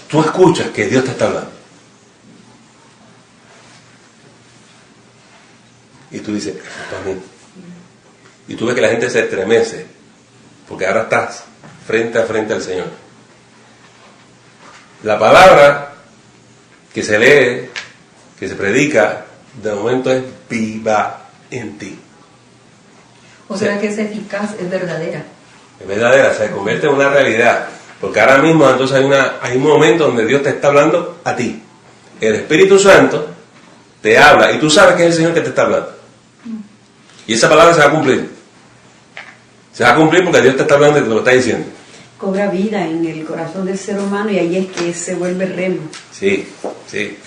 tú escuchas que Dios te está hablando. Y tú dices, para mí. Y tú ves que la gente se estremece, porque ahora estás frente a frente al Señor. La palabra que se lee, que se predica, de momento es viva en ti. O sea que es eficaz, es verdadera. Es verdadera, se convierte en una realidad. Porque ahora mismo entonces hay un momento donde Dios te está hablando a ti. El Espíritu Santo te habla y tú sabes que es el Señor que te está hablando. Y esa palabra se va a cumplir. Se va a cumplir porque Dios te está hablando y te lo está diciendo. Cobra vida en el corazón del ser humano y ahí es que se vuelve rema. Sí, sí.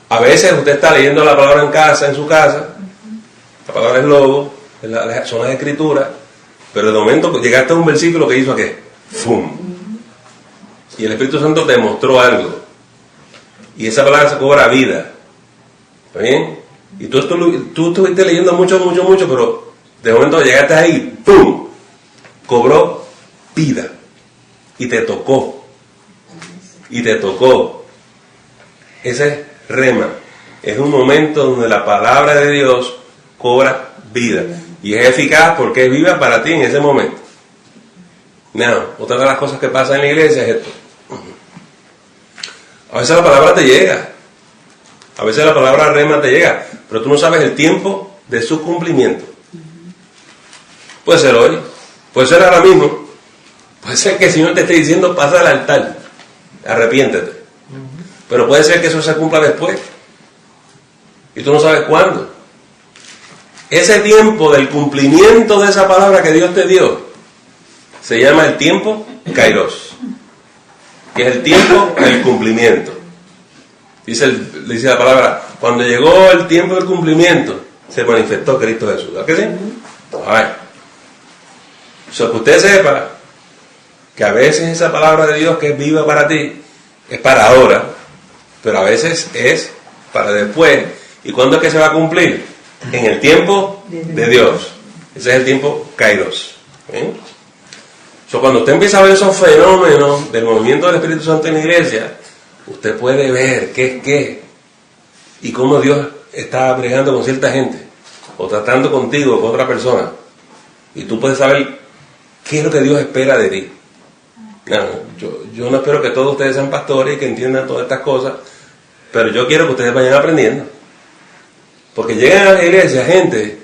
A veces usted está leyendo la palabra en casa, en su casa. La palabra es logo, son las escrituras. Pero de momento llegaste a un versículo que hizo ¿qué? ¡Fum! Y el Espíritu Santo te mostró algo. Y esa palabra se cobra vida. ¿Está bien? Y tú estuviste leyendo mucho, pero de momento llegaste ahí, ¡pum! Cobró vida. Y te tocó. Y te tocó. Ese es rema. Es un momento donde la palabra de Dios cobra vida. Y es eficaz porque es viva para ti en ese momento. No, otra de las cosas que pasa en la iglesia es esto. A veces la palabra te llega. A veces la palabra rema te llega. Pero tú no sabes el tiempo de su cumplimiento. Puede ser hoy. Puede ser ahora mismo. Puede ser que el Señor te esté diciendo pasa al altar. Arrepiéntete. Pero puede ser que eso se cumpla después. Y tú no sabes cuándo. Ese tiempo del cumplimiento de esa palabra que Dios te dio se llama el tiempo Kairos, que es el tiempo del cumplimiento. Dice la palabra, cuando llegó el tiempo del cumplimiento, se manifestó Cristo Jesús. ¿Verdad que sí? So, que usted sepa que a veces esa palabra de Dios que es viva para ti, es para ahora, pero a veces es para después. ¿Y cuándo es que se va a cumplir? En el tiempo de Dios. Ese es el tiempo Kairos. So, cuando usted empieza a ver esos fenómenos del movimiento del Espíritu Santo en la iglesia, usted puede ver qué es qué y cómo Dios está bregando con cierta gente o tratando contigo o con otra persona. Y tú puedes saber qué es lo que Dios espera de ti. No, yo no espero que todos ustedes sean pastores y que entiendan todas estas cosas, pero yo quiero que ustedes vayan aprendiendo. Porque llegan a la iglesia gente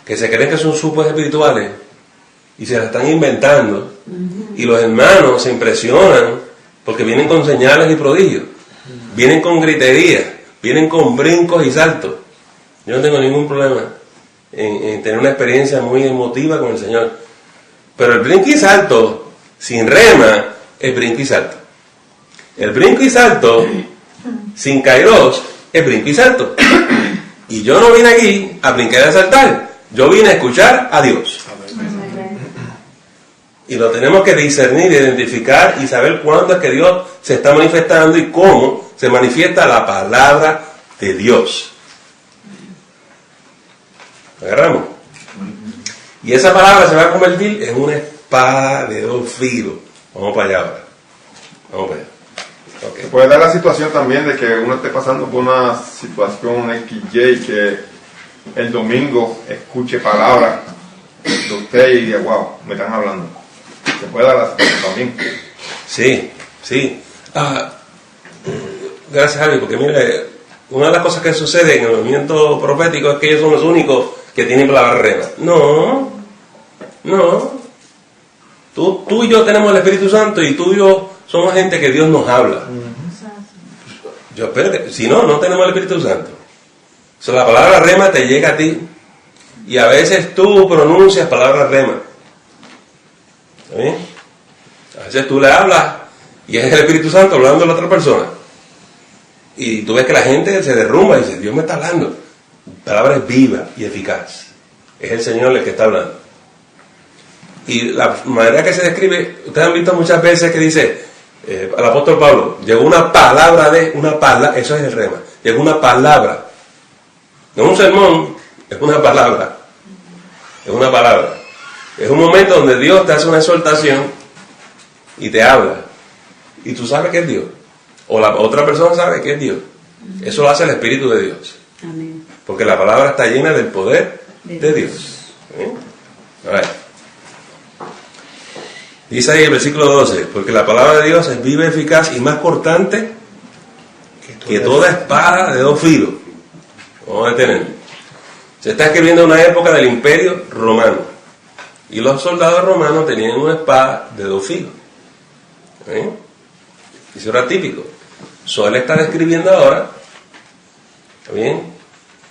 que se creen que son súper espirituales y se la están inventando. Y los hermanos se impresionan porque vienen con señales y prodigios. Vienen con griterías, vienen con brincos y saltos. Yo no tengo ningún problema en tener una experiencia muy emotiva con el Señor. Pero el brinco y salto sin rema es brinco y salto. El brinco y salto sin Kairos es brinco y salto. Y yo no vine aquí a brincar y a saltar. Yo vine a escuchar a Dios. Y lo tenemos que discernir, identificar y saber cuándo es que Dios se está manifestando y cómo se manifiesta la palabra de Dios. ¿Agarramos? Y esa palabra se va a convertir en una espada de dos filos. Vamos para allá ahora. Vamos para allá. Okay. Puede dar la situación también de que uno esté pasando por una situación XY que el domingo escuche palabras de usted y diga, wow, me están hablando. Se puede dar la situación también. Sí, sí. Gracias, Javi, porque mire, una de las cosas que sucede en el movimiento profético es que ellos son los únicos que tienen palabra rema. No. Tú y yo tenemos el Espíritu Santo y tú y yo somos gente que Dios nos habla. Yo espero que, si no, no tenemos el Espíritu Santo. O sea, la palabra rema te llega a ti. Y a veces tú pronuncias palabras rema. ¿Está bien? A veces tú le hablas y es el Espíritu Santo hablando a la otra persona. Y tú ves que la gente se derrumba y dice, Dios me está hablando. La palabra es viva y eficaz. Es el Señor el que está hablando. Y la manera que se describe, ustedes han visto muchas veces que dice, al apóstol Pablo, llegó una palabra, eso es el rema, llegó una palabra. No es un sermón, es una palabra. Es una palabra. Es un momento donde Dios te hace una exhortación y te habla. Y tú sabes que es Dios. O la otra persona sabe que es Dios. Eso lo hace el Espíritu de Dios. Amén. Porque la palabra está llena del poder de Dios. A ver. Dice ahí el versículo 12, porque la palabra de Dios es viva, eficaz y más cortante que toda espada de dos filos. Vamos a detener. Se está escribiendo una época del Imperio Romano. Y los soldados romanos tenían una espada de dos filos. Eso era típico. Él está describiendo ahora, ¿está bien?,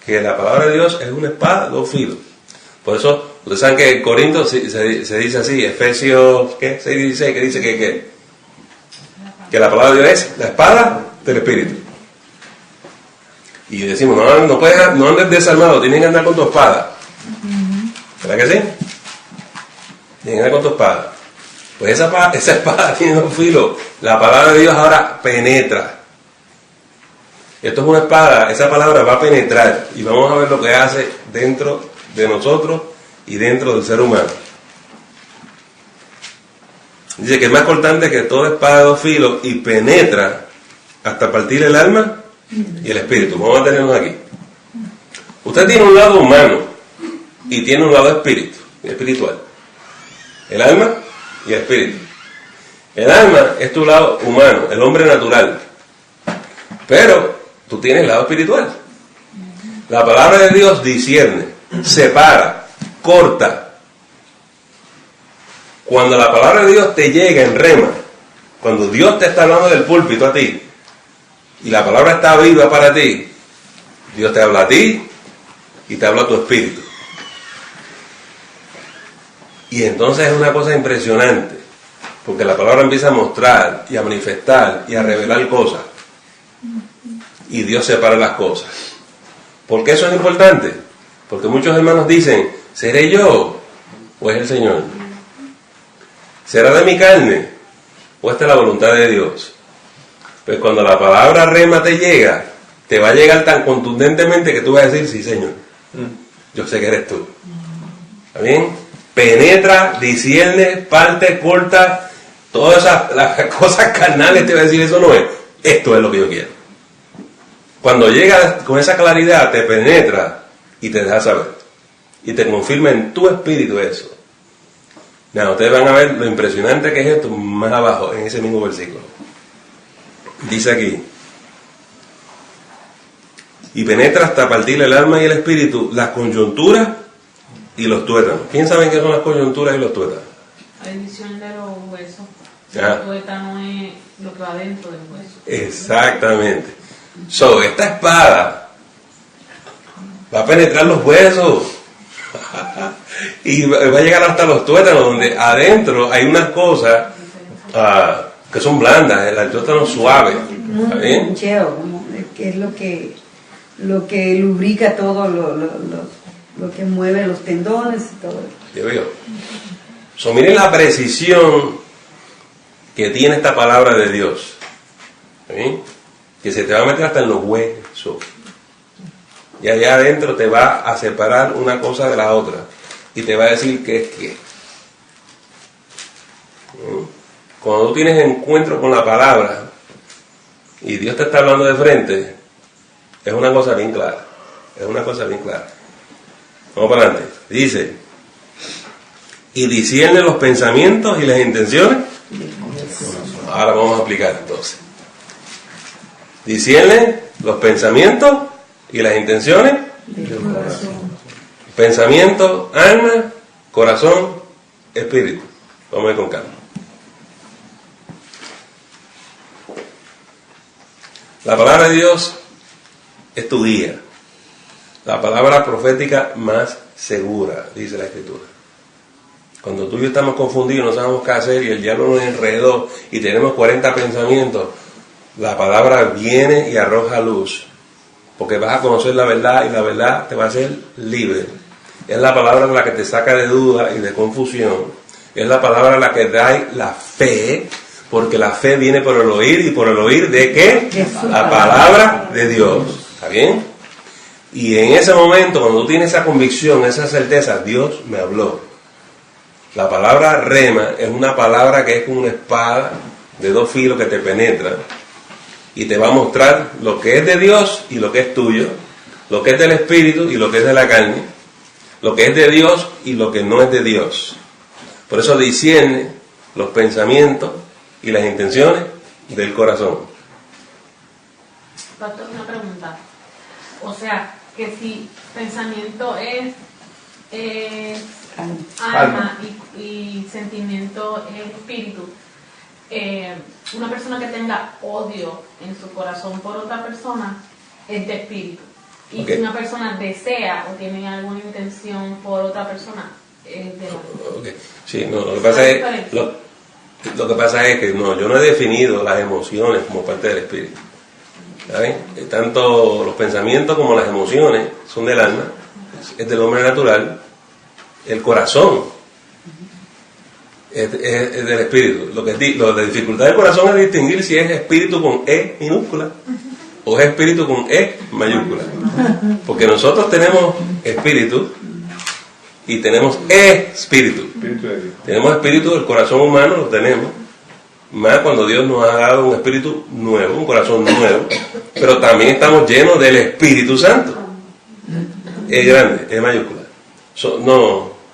que la palabra de Dios es una espada de dos filos. Por eso, ustedes saben que en Corinto se dice así, Efesios 6:16, que dice que la palabra de Dios es la espada del Espíritu. Y decimos, no andes desarmado, tienes que andar con tu espada. ¿Verdad que sí? Tienes que andar con tu espada. Pues esa espada tiene dos filos. La palabra de Dios ahora penetra. Esto es una espada, esa palabra va a penetrar. Y vamos a ver lo que hace dentro de nosotros y dentro del ser humano. Dice que es más cortante que toda espada de dos filos y penetra hasta partir el alma y el espíritu. Vamos a tenernos aquí. Usted tiene un lado humano y tiene un lado espiritual. El alma y el espíritu. El alma es tu lado humano, el hombre natural. Pero tú tienes el lado espiritual. La palabra de Dios discierne, separa, corta. Cuando la palabra de Dios te llega en rema, cuando Dios te está hablando del púlpito a ti, y la palabra está viva para ti, Dios te habla a ti y te habla a tu espíritu. Y entonces es una cosa impresionante, porque la palabra empieza a mostrar y a manifestar y a revelar cosas. Y Dios separa las cosas. ¿Por qué eso es importante? Porque muchos hermanos dicen, ¿seré yo o es el Señor? ¿Será de mi carne o esta es la voluntad de Dios? Pues cuando la palabra rema te llega, te va a llegar tan contundentemente que tú vas a decir, sí, Señor, yo sé que eres tú. ¿Está bien? Penetra, discierne, parte, corta, todas las cosas carnales te va a decir, eso no es, esto es lo que yo quiero. Cuando llega con esa claridad, te penetra y te deja saber. Y te confirma en tu espíritu eso. Now, ustedes van a ver lo impresionante que es esto más abajo, en ese mismo versículo. Dice aquí, y penetra hasta partir el alma y el espíritu, las coyunturas y los tuétanos. ¿Quién sabe qué son las coyunturas y los tuétanos? La división de los huesos. Ah. El tuétano es lo que va dentro del hueso. Exactamente. Esta espada va a penetrar los huesos y va a llegar hasta los tuétanos, donde adentro hay unas cosas que son blandas, el tuétano suave. ¿Está bien? Que es lo que lubrica todo, lo que mueve los tendones y todo. Yo veo. Miren la precisión que tiene esta palabra de Dios. ¿Está bien? Que se te va a meter hasta en los huesos. Y allá adentro te va a separar una cosa de la otra. Y te va a decir qué es qué. Cuando tú tienes encuentro con la palabra y Dios te está hablando de frente, es una cosa bien clara. Es una cosa bien clara. Vamos para adelante. Dice, y discierne los pensamientos y las intenciones. Ahora vamos a aplicar entonces. Discierne los pensamientos y las intenciones del corazón. Pensamiento, alma, corazón, espíritu. Vamos a ir con calma. La palabra de Dios es tu guía. La palabra profética más segura, dice la Escritura. Cuando tú y yo estamos confundidos, no sabemos qué hacer y el diablo nos enredó y tenemos 40 pensamientos, la palabra viene y arroja luz. Porque vas a conocer la verdad y la verdad te va a hacer libre. Es la palabra la que te saca de duda y de confusión. Es la palabra la que da la fe, porque la fe viene por el oír y por el oír de ¿qué? La palabra de Dios. ¿Está bien? Y en ese momento, cuando tú tienes esa convicción, esa certeza, Dios me habló. La palabra rema es una palabra que es como una espada de 2 filos que te penetra y te va a mostrar lo que es de Dios y lo que es tuyo, lo que es del Espíritu y lo que es de la carne, lo que es de Dios y lo que no es de Dios. Por eso discierne los pensamientos y las intenciones del corazón. Pastor, una pregunta. O sea, que si pensamiento es alma y sentimiento es espíritu, una persona que tenga odio en su corazón por otra persona es de espíritu. Y si una persona desea o tiene alguna intención por otra persona es de alma. Okay. Sí, no, lo que pasa es que no, yo no he definido las emociones como parte del espíritu. ¿Saben? Tanto los pensamientos como las emociones son del alma, es del hombre natural. El corazón es del espíritu. Lo de dificultad del corazón es distinguir si es espíritu con E minúscula o es espíritu con E mayúscula. Porque nosotros tenemos espíritu y tenemos espíritu. Tenemos espíritu del corazón humano, lo tenemos. Más cuando Dios nos ha dado un espíritu nuevo, un corazón nuevo. Pero también estamos llenos del Espíritu Santo. Es grande, es mayúscula.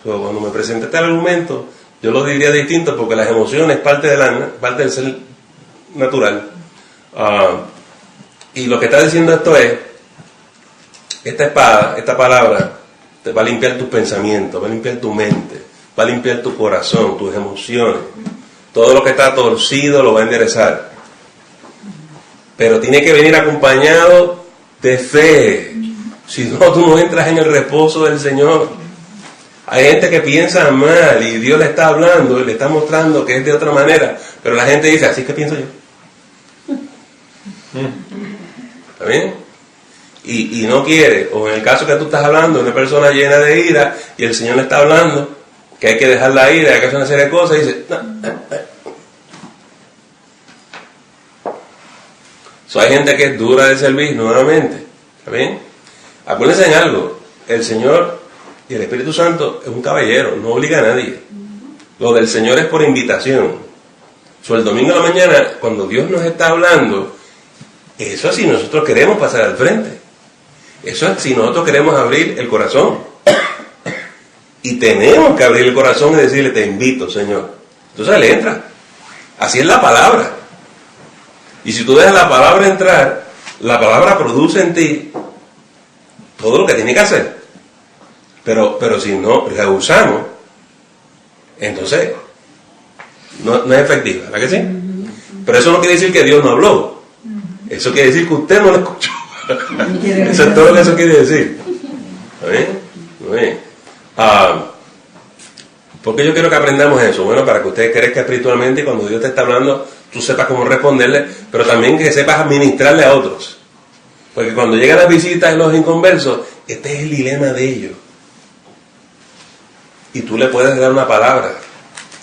Cuando me presentaste el argumento, yo lo diría distinto porque las emociones es parte del alma, parte del ser natural. Y lo que está diciendo esto es, esta espada, esta palabra, te va a limpiar tus pensamientos, va a limpiar tu mente, va a limpiar tu corazón, tus emociones. Todo lo que está torcido lo va a enderezar. Pero tiene que venir acompañado de fe. Si no, tú no entras en el reposo del Señor. Hay gente que piensa mal y Dios le está hablando y le está mostrando que es de otra manera. Pero la gente dice, así es que pienso yo. ¿Está bien? Y no quiere. O en el caso que tú estás hablando, una persona llena de ira y el Señor le está hablando que hay que dejar la ira, hay que hacer una serie de cosas y dice, hay gente que es dura de servir nuevamente. ¿Está bien? Acuérdense en algo, el Señor y el Espíritu Santo es un caballero, no obliga a nadie. Lo del Señor es por invitación. El domingo a la mañana, cuando Dios nos está hablando, eso es si nosotros queremos pasar al frente. Eso es si nosotros queremos abrir el corazón. Y tenemos que abrir el corazón y decirle, te invito, Señor. Entonces le entra. Así es la palabra. Y si tú dejas la palabra entrar, la palabra produce en ti todo lo que tiene que hacer. Pero si no rehusamos, entonces no es efectiva, ¿verdad que sí? Pero eso no quiere decir que Dios no habló. Eso quiere decir que usted no lo escuchó. Eso es todo lo que eso quiere decir. ¿Está bien? Muy bien. ¿Por qué yo quiero que aprendamos eso? Bueno, para que ustedes crezcan espiritualmente y cuando Dios te está hablando, tú sepas cómo responderle, pero también que sepas administrarle a otros. Porque cuando llegan las visitas de los inconversos, este es el dilema de ellos. Y tú le puedes dar una palabra,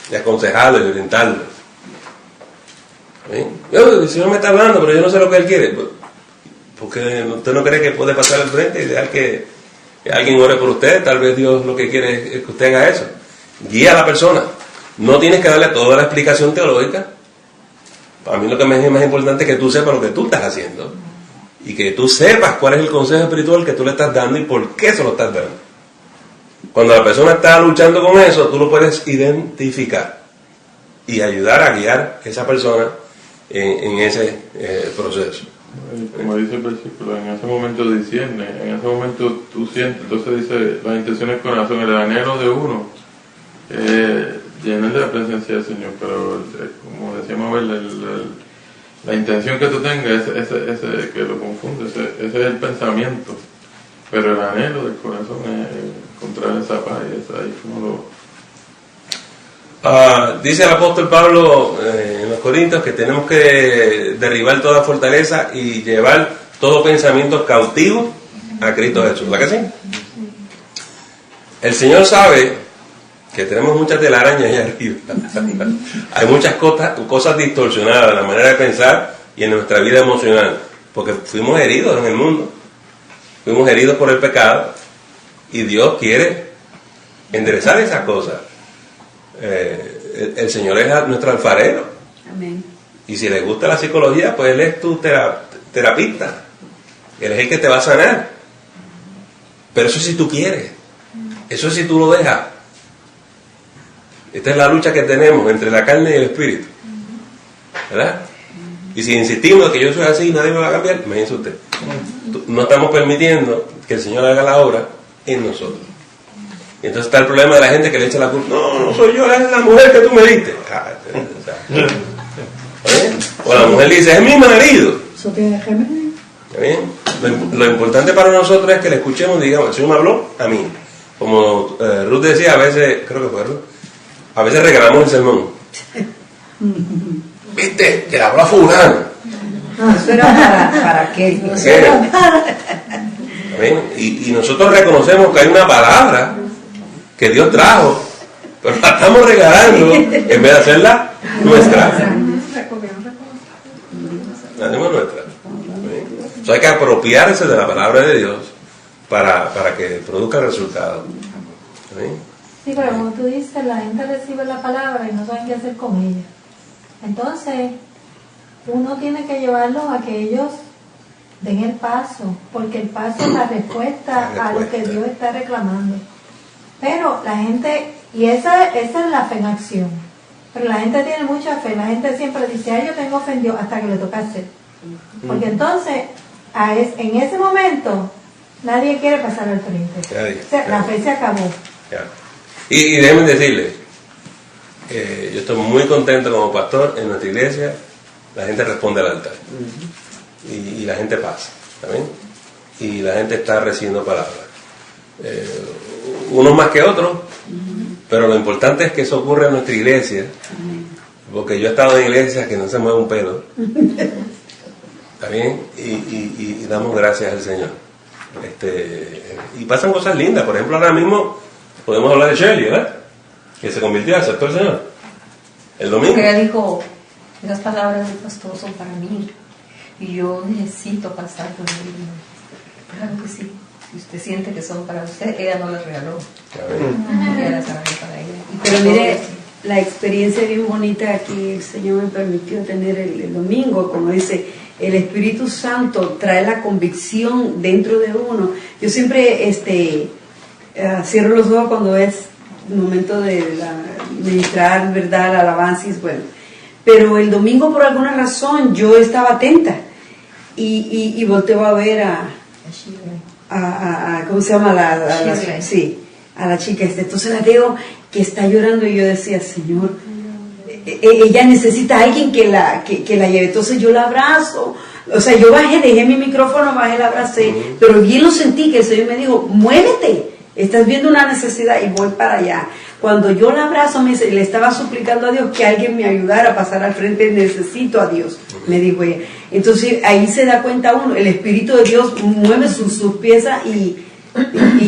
de aconsejarlo y orientarlo. ¿Sí? El Señor me está hablando, pero yo no sé lo que Él quiere. Porque usted no cree que puede pasar al frente y dejar que alguien ore por usted. Tal vez Dios lo que quiere es que usted haga eso. Guía a la persona. No tienes que darle toda la explicación teológica. Para mí lo que me es más importante es que tú sepas lo que tú estás haciendo. Y que tú sepas cuál es el consejo espiritual que tú le estás dando y por qué se lo estás dando. Cuando la persona está luchando con eso, tú lo puedes identificar y ayudar a guiar a esa persona en ese proceso. Como dice el versículo, en ese momento discierne, en ese momento tú sientes, entonces dice, las intenciones del corazón, el anhelo de uno, llenar de la presencia del Señor, pero como decíamos, La intención que tú tengas, ese que lo confunde, ese es el pensamiento. Pero el anhelo del corazón es encontrar esa paz y esa ahí como lo... Dice el apóstol Pablo en los Corintios que tenemos que derribar toda fortaleza y llevar todo pensamiento cautivo a Cristo Jesús. ¿Verdad que sí? El Señor sabe que tenemos muchas telarañas allá arriba. Hay muchas cosas distorsionadas en la manera de pensar y en nuestra vida emocional, porque fuimos heridos en el mundo, fuimos heridos por el pecado y Dios quiere enderezar esas cosas. El Señor es nuestro alfarero. Amén. Y si le gusta la psicología, pues Él es tu terapista. Él es el que te va a sanar. Pero eso si tú quieres. Eso si tú lo dejas. Esta es la lucha que tenemos entre la carne y el espíritu. ¿Verdad? Y si insistimos que yo soy así y nadie me va a cambiar, imagínese usted. No estamos permitiendo que el Señor haga la obra en nosotros. Y entonces está el problema de la gente que le echa la culpa. No soy yo, es la mujer que tú me diste. O la mujer dice, es mi marido. Eso tiene remedio. ¿Está bien? Lo importante para nosotros es que le escuchemos y digamos, el Señor me habló a mí. Como Ruth decía, a veces, creo que fue Ruth, a veces regalamos el sermón. ¿Viste? Que le habló a fulano. Eso era para qué. Y nosotros reconocemos que hay una palabra que Dios trajo, pero la estamos regalando en vez de hacerla nuestra. La hacemos nuestra. Entonces hay que apropiarse de la palabra de Dios para que produzca resultados. Sí, pero como tú dices, la gente recibe la palabra y no saben qué hacer con ella. Entonces, uno tiene que llevarlos a que ellos den el paso, porque el paso es la respuesta a lo que Dios está reclamando. Pero la gente, y esa es la fe en acción, pero la gente tiene mucha fe, la gente siempre dice, ay, yo tengo fe en Dios, hasta que le toca hacer. Porque entonces, en ese momento, nadie quiere pasar al frente. O sea, la fe se acabó. Y déjenme decirles, yo estoy muy contento como pastor en nuestra iglesia, la gente responde al altar. Y la gente pasa, ¿también? Y la gente está recibiendo palabras. Unos más que otros, pero lo importante es que eso ocurre en nuestra iglesia, porque yo he estado en iglesias que no se mueve un pelo, ¿está bien? Y damos gracias al Señor. Y pasan cosas lindas. Por ejemplo, ahora mismo podemos hablar de Shirley, ¿verdad? Que se convirtió, aceptó el Señor el domingo. Porque ella dijo, esas palabras del pastor son para mí y yo necesito pasar por el mundo. Claro que sí. Si usted siente que son para usted, ella no las regaló. Ella las regaló para ella. Pero mire, la experiencia bien bonita que el Señor me permitió tener el domingo, como dice, el Espíritu Santo trae la convicción dentro de uno. Yo siempre cierro los ojos cuando es el momento de ministrar, ¿verdad?, la alabanza, y es bueno. Pero el domingo, por alguna razón, yo estaba atenta y volteo a ver a ¿cómo se llama? A la chica. Entonces la veo que está llorando y yo decía, Señor, ella necesita a alguien que la lleve. Entonces yo la abrazo. O sea, yo dejé mi micrófono, la abracé, pero bien lo sentí que el Señor me dijo, muévete, estás viendo una necesidad y voy para allá. Cuando yo la abrazo, le estaba suplicando a Dios que alguien me ayudara a pasar al frente, necesito a Dios, me dijo ella. Entonces ahí se da cuenta uno, el Espíritu de Dios mueve sus piezas y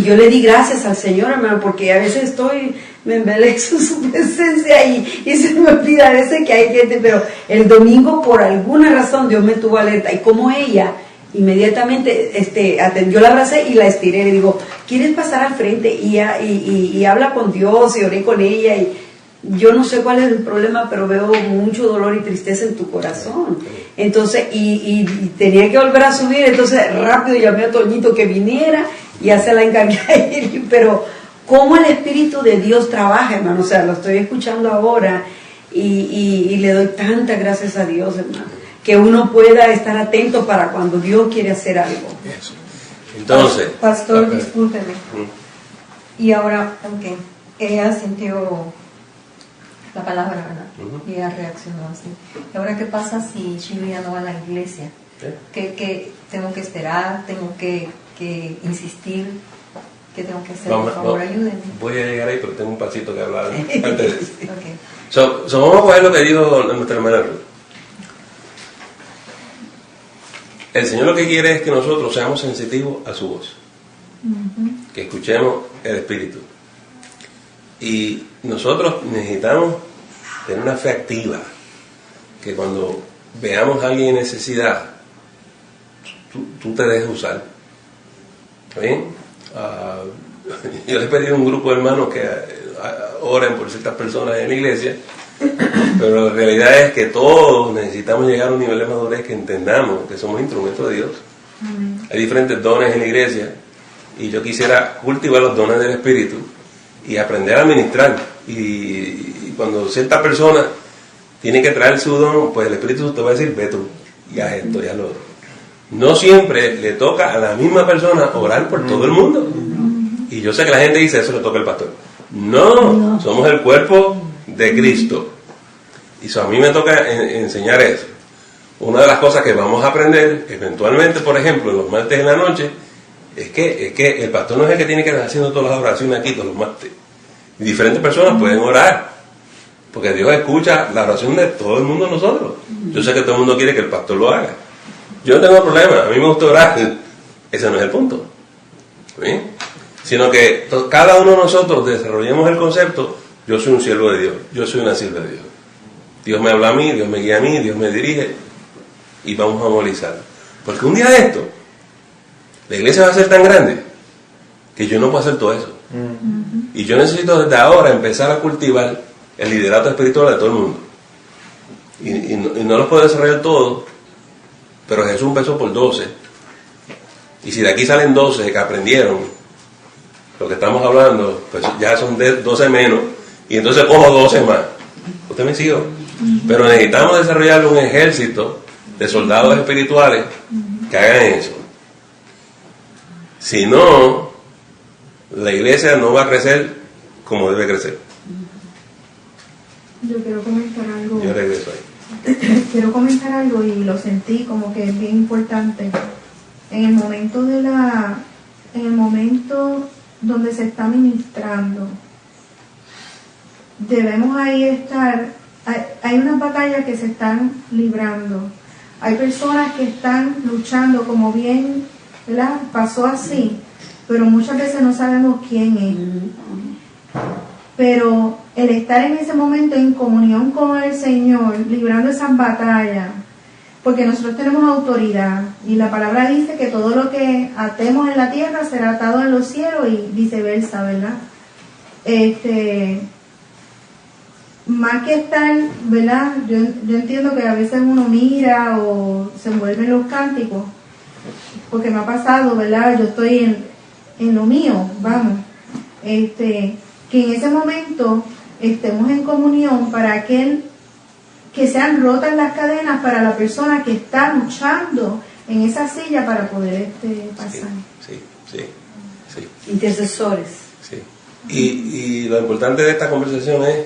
yo le di gracias al Señor, hermano, porque a veces me embelezo en su presencia y se me olvida a veces que hay gente, pero el domingo por alguna razón Dios me tuvo alerta y como ella inmediatamente yo la abracé y la estiré, le digo, ¿quieres pasar al frente? Y habla con Dios, y oré con ella y yo no sé cuál es el problema, pero veo mucho dolor y tristeza en tu corazón. Entonces, y tenía que volver a subir, entonces rápido llamé a Toñito que viniera y ya se la encargué a él, pero cómo el Espíritu de Dios trabaja, hermano, o sea, lo estoy escuchando ahora y le doy tantas gracias a Dios, hermano, que uno pueda estar atento para cuando Dios quiere hacer algo. Eso. Entonces, pastor, discúlpeme. Y ahora, aunque ella sintió la palabra, ¿verdad? Y ella reaccionó así. ¿Y ahora qué pasa si Shirley ya no va a la iglesia? ¿Qué tengo que esperar? ¿Tengo que insistir? ¿Qué tengo que hacer? Por favor, ayúdenme. Voy a llegar ahí, pero tengo un pasito que hablar antes de eso. Okay. Vamos a coger lo que dijo nuestra hermana Ruth. El Señor lo que quiere es que nosotros seamos sensitivos a su voz, que escuchemos el Espíritu. Y nosotros necesitamos tener una fe activa, que cuando veamos a alguien en necesidad, tú te dejes usar. ¿Está bien? Yo les pedí a un grupo de hermanos que oren por ciertas personas en la iglesia, pero la realidad es que todos necesitamos llegar a un nivel de madurez que entendamos que somos instrumentos de Dios. Hay diferentes dones en la iglesia y yo quisiera cultivar los dones del Espíritu y aprender a administrar. Y cuando cierta persona tiene que traer su don, pues el Espíritu te va a decir, ve tú, y haz esto, y haz lo otro. No siempre le toca a la misma persona orar por todo el mundo. Y yo sé que la gente dice, eso le toca al pastor. No, somos el cuerpo de Cristo. Y a mí me toca enseñar eso. Una de las cosas que vamos a aprender, eventualmente, por ejemplo, en los martes en la noche, es que el pastor no es el que tiene que estar haciendo todas las oraciones aquí todos los martes. Y diferentes personas pueden orar, porque Dios escucha la oración de todo el mundo nosotros. Yo sé que todo el mundo quiere que el pastor lo haga. Yo no tengo problema, a mí me gusta orar. Ese no es el punto. ¿Sí? Sino que cada uno de nosotros desarrollemos el concepto, yo soy un siervo de Dios, yo soy una sierva de Dios. Dios me habla a mí, Dios me guía a mí, Dios me dirige, y vamos a movilizar. Porque un día de esto, la iglesia va a ser tan grande que yo no puedo hacer todo eso. Y yo necesito desde ahora empezar a cultivar el liderato espiritual de todo el mundo. Y no los puedo desarrollar todos, pero Jesús empezó por 12. Y si de aquí salen 12 que aprendieron lo que estamos hablando, pues ya son 12 menos, y entonces cojo 12 más. ¿Usted me sigue? Pero necesitamos desarrollar un ejército de soldados espirituales que hagan eso. Si no, la iglesia no va a crecer como debe crecer. Yo quiero comentar algo. Yo regreso ahí. Quiero comentar algo y lo sentí como que es bien importante. En el momento donde se está ministrando, debemos ahí estar. Hay unas batallas que se están librando. Hay personas que están luchando, como bien, ¿verdad? Pasó así, pero muchas veces no sabemos quién es. Pero el estar en ese momento en comunión con el Señor, librando esas batallas, porque nosotros tenemos autoridad, y la palabra dice que todo lo que atemos en la tierra será atado en los cielos y viceversa, ¿verdad? Más que estar, ¿verdad? Yo entiendo que a veces uno mira o se envuelve en los cánticos, porque me ha pasado, ¿verdad? Yo estoy en lo mío, vamos. Que en ese momento estemos en comunión para que sean rotas las cadenas para la persona que está luchando en esa silla para poder pasar. Sí. Intercesores. Sí. Y lo importante de esta conversación es,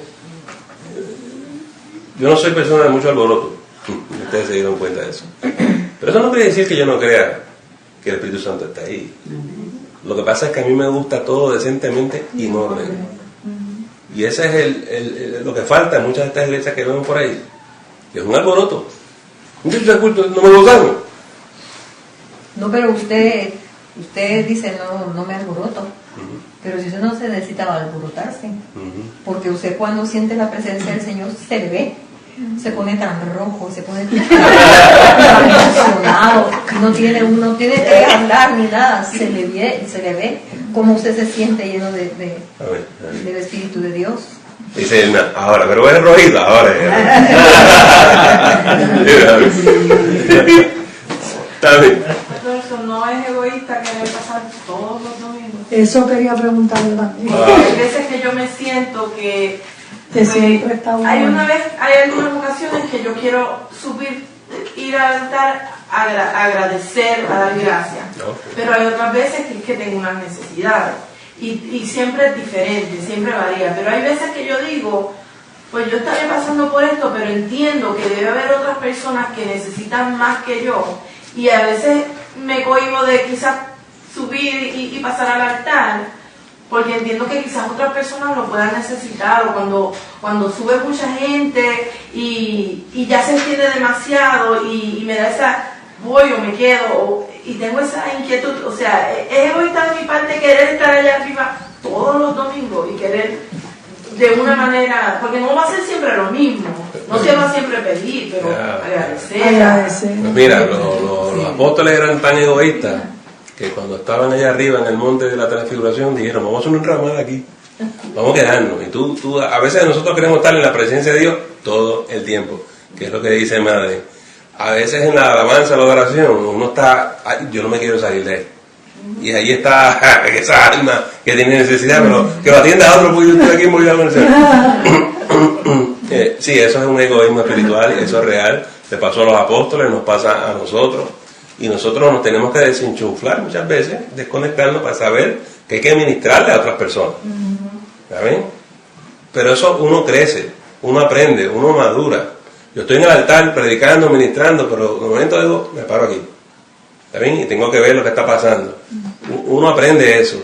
yo no soy persona de mucho alboroto, ustedes se dieron cuenta de eso, pero eso no quiere decir que yo no crea que el Espíritu Santo está ahí. Lo que pasa es que a mí me gusta todo decentemente y en orden, y ese es lo que falta en muchas de estas iglesias que vemos por ahí, que es un alboroto. Muchos de culto no me lo gozamos. No, pero usted dice no me alboroto. Pero si usted no se necesita alborotarse, porque usted cuando siente la presencia del Señor se le ve, se pone tan rojo, se pone tan emocionado, no tiene que hablar ni nada, se le ve como usted se siente lleno del Espíritu de Dios. Dice, ahora, pero es rojito, ahora. Está bien. Eso no es egoísta querer pasar todos los domingos. Eso quería preguntarle también. Hay veces que yo me siento que siempre está bueno. Hay algunas ocasiones que yo quiero ir al altar a agradecer, a dar gracias. Pero hay otras veces que tengo unas necesidades. Y siempre es diferente, siempre varía. Pero hay veces que yo digo, pues yo estaré pasando por esto, pero entiendo que debe haber otras personas que necesitan más que yo, y a veces me cohíbo de quizás subir y pasar al altar, porque entiendo que quizás otras personas lo puedan necesitar, o cuando sube mucha gente y ya se extiende demasiado y me da esa, voy o me quedo, y tengo esa inquietud, o sea, es egoísta de mi parte querer estar allá arriba todos los domingos y querer de una manera, porque no va a ser siempre lo mismo, no se va a siempre pedir, pero agradecer. Pues mira, los apóstoles eran tan egoístas que cuando estaban allá arriba en el monte de la transfiguración dijeron, vamos a hacer un ramal aquí, vamos a quedarnos. Y tú a veces nosotros queremos estar en la presencia de Dios todo el tiempo, que es lo que dice Madre. A veces en la alabanza, la adoración, uno está, yo no me quiero salir de él. Y ahí está esa alma que tiene necesidad, pero que lo atienda a otro, porque yo estoy aquí muy bien. Sí, eso es un egoísmo espiritual, eso es real. Le pasó a los apóstoles, nos pasa a nosotros. Y nosotros nos tenemos que desenchuflar muchas veces, desconectarnos para saber que hay que ministrarle a otras personas. ¿Saben? Pero eso uno crece, uno aprende, uno madura. Yo estoy en el altar predicando, ministrando, pero de momento digo, me paro aquí. ¿Está bien? Y tengo que ver lo que está pasando. Uno aprende eso.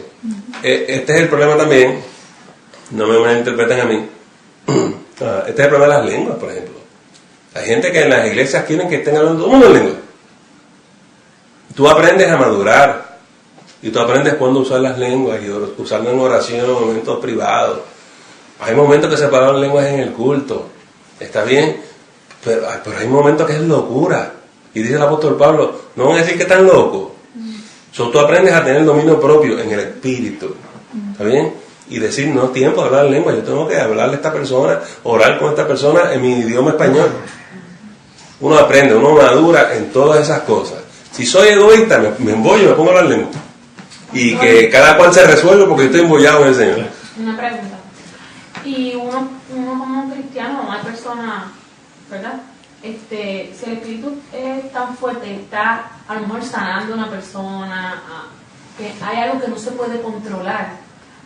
Este es el problema también, no me malinterpreten a mí. Este es el problema de las lenguas, por ejemplo. Hay gente que en las iglesias quieren que estén hablando todo el mundo en lengua. Tú aprendes a madurar y tú aprendes cuándo usar las lenguas y usarlas en oración en momentos privados. Hay momentos que se paran lenguas en el culto, está bien, pero hay momentos que es locura. Y dice el apóstol Pablo, no van a decir que están locos. Tú aprendes a tener dominio propio en el espíritu, ¿está bien? Y decir, no es tiempo de hablar lengua, yo tengo que hablarle a esta persona, orar con esta persona en mi idioma español. Uno aprende, uno madura en todas esas cosas. Si soy egoísta, me embollo, me pongo a hablar lengua. Y que cada cual se resuelve porque yo estoy embollado en el Señor. Una pregunta. Y uno como cristiano, hay personas, ¿verdad? Si el espíritu es tan fuerte, está a lo mejor sanando a una persona, que hay algo que no se puede controlar.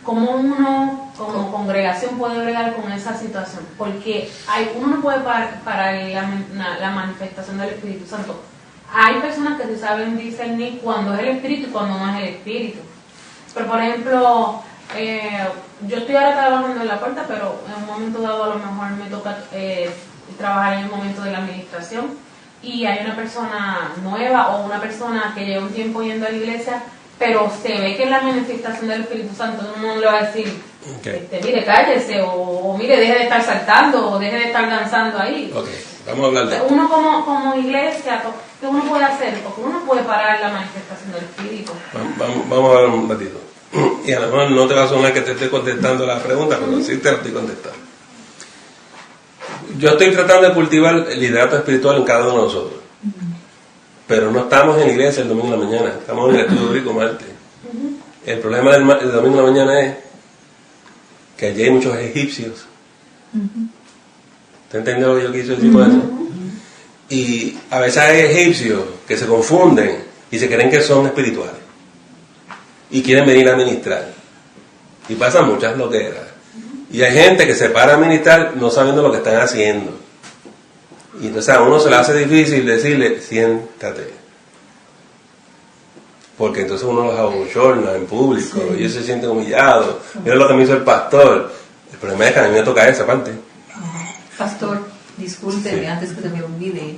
¿Cómo uno, como congregación, puede bregar con esa situación? Porque uno no puede parar la manifestación del Espíritu Santo. Hay personas que saben discernir cuando es el Espíritu y cuando no es el Espíritu. Pero, por ejemplo, yo estoy ahora trabajando en la puerta, pero en un momento dado a lo mejor me toca trabajar en el momento de la administración, y hay una persona nueva o una persona que lleva un tiempo yendo a la iglesia, pero se ve que en la manifestación del Espíritu Santo uno le va a decir, mire, cállese, o mire, deje de estar saltando, o deje de estar danzando ahí. Vamos a hablar de uno como iglesia, ¿qué uno puede hacer? Porque uno no puede parar la manifestación del Espíritu. Vamos a hablar un ratito. Y a lo mejor no te va a sonar que te esté contestando la pregunta, pero sí te la estoy contestando. Yo estoy tratando de cultivar el liderato espiritual en cada uno de nosotros. Pero no estamos en la iglesia el domingo en la mañana, estamos en el estudio bíblico martes. El problema del domingo en la mañana es que allí hay muchos egipcios. ¿Te entiendes lo que yo quise decir con eso? Y a veces hay egipcios que se confunden y se creen que son espirituales y quieren venir a ministrar, y pasan muchas loqueras. Y hay gente que se para a ministrar no sabiendo lo que están haciendo, y entonces a uno se le hace difícil decirle, siéntate, porque entonces uno los abochorna en público, y ellos se sienten humillados. Mira lo que me hizo el pastor. El problema es que a mí me toca esa parte. Pastor, discúlpeme antes que se me olvide.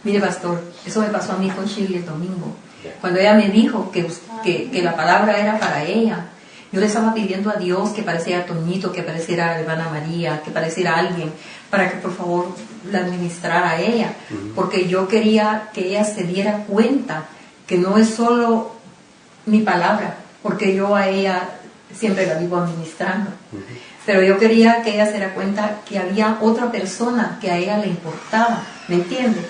Mire, pastor, eso me pasó a mí con Shirley el domingo. Cuando ella me dijo que la palabra era para ella, yo le estaba pidiendo a Dios que pareciera Toñito, que pareciera a hermana María, que pareciera alguien, para que por favor la administrara a ella, porque yo quería que ella se diera cuenta que no es solo mi palabra, porque yo a ella siempre la vivo administrando, pero yo quería que ella se diera cuenta que había otra persona que a ella le importaba, ¿me entiende?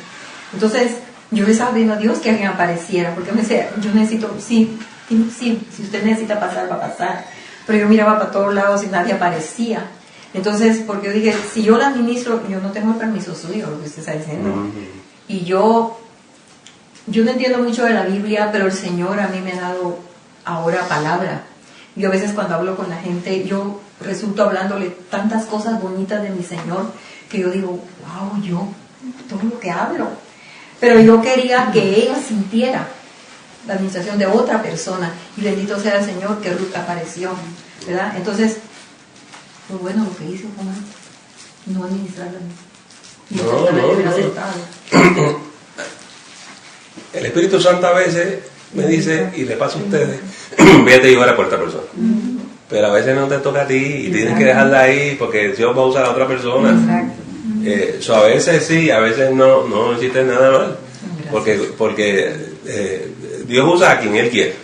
Entonces yo le estaba pidiendo a Dios que alguien apareciera, porque me decía, yo necesito, sí, si usted necesita pasar, va a pasar. Pero yo miraba para todos lados y nadie aparecía. Entonces, porque yo dije, si yo la administro, yo no tengo el permiso suyo, lo que usted está diciendo. Y yo no entiendo mucho de la Biblia, pero el Señor a mí me ha dado ahora palabra. Yo a veces cuando hablo con la gente, yo resulto hablándole tantas cosas bonitas de mi Señor que yo digo, wow, yo, todo lo que hablo. Pero yo quería que ella sintiera la administración de otra persona, y bendito sea el Señor que Ruth apareció, ¿verdad? Entonces, pues bueno, lo que hice fue no administrarla a mí. El Espíritu Santo a veces me dice, y le pasa a ustedes, vete a llevar a otra persona. Pero a veces no te toca a ti y tienes que dejarla ahí porque Dios va a usar a otra persona. A veces sí, a veces no hiciste nada mal. Porque Dios usa a quien Él quiere.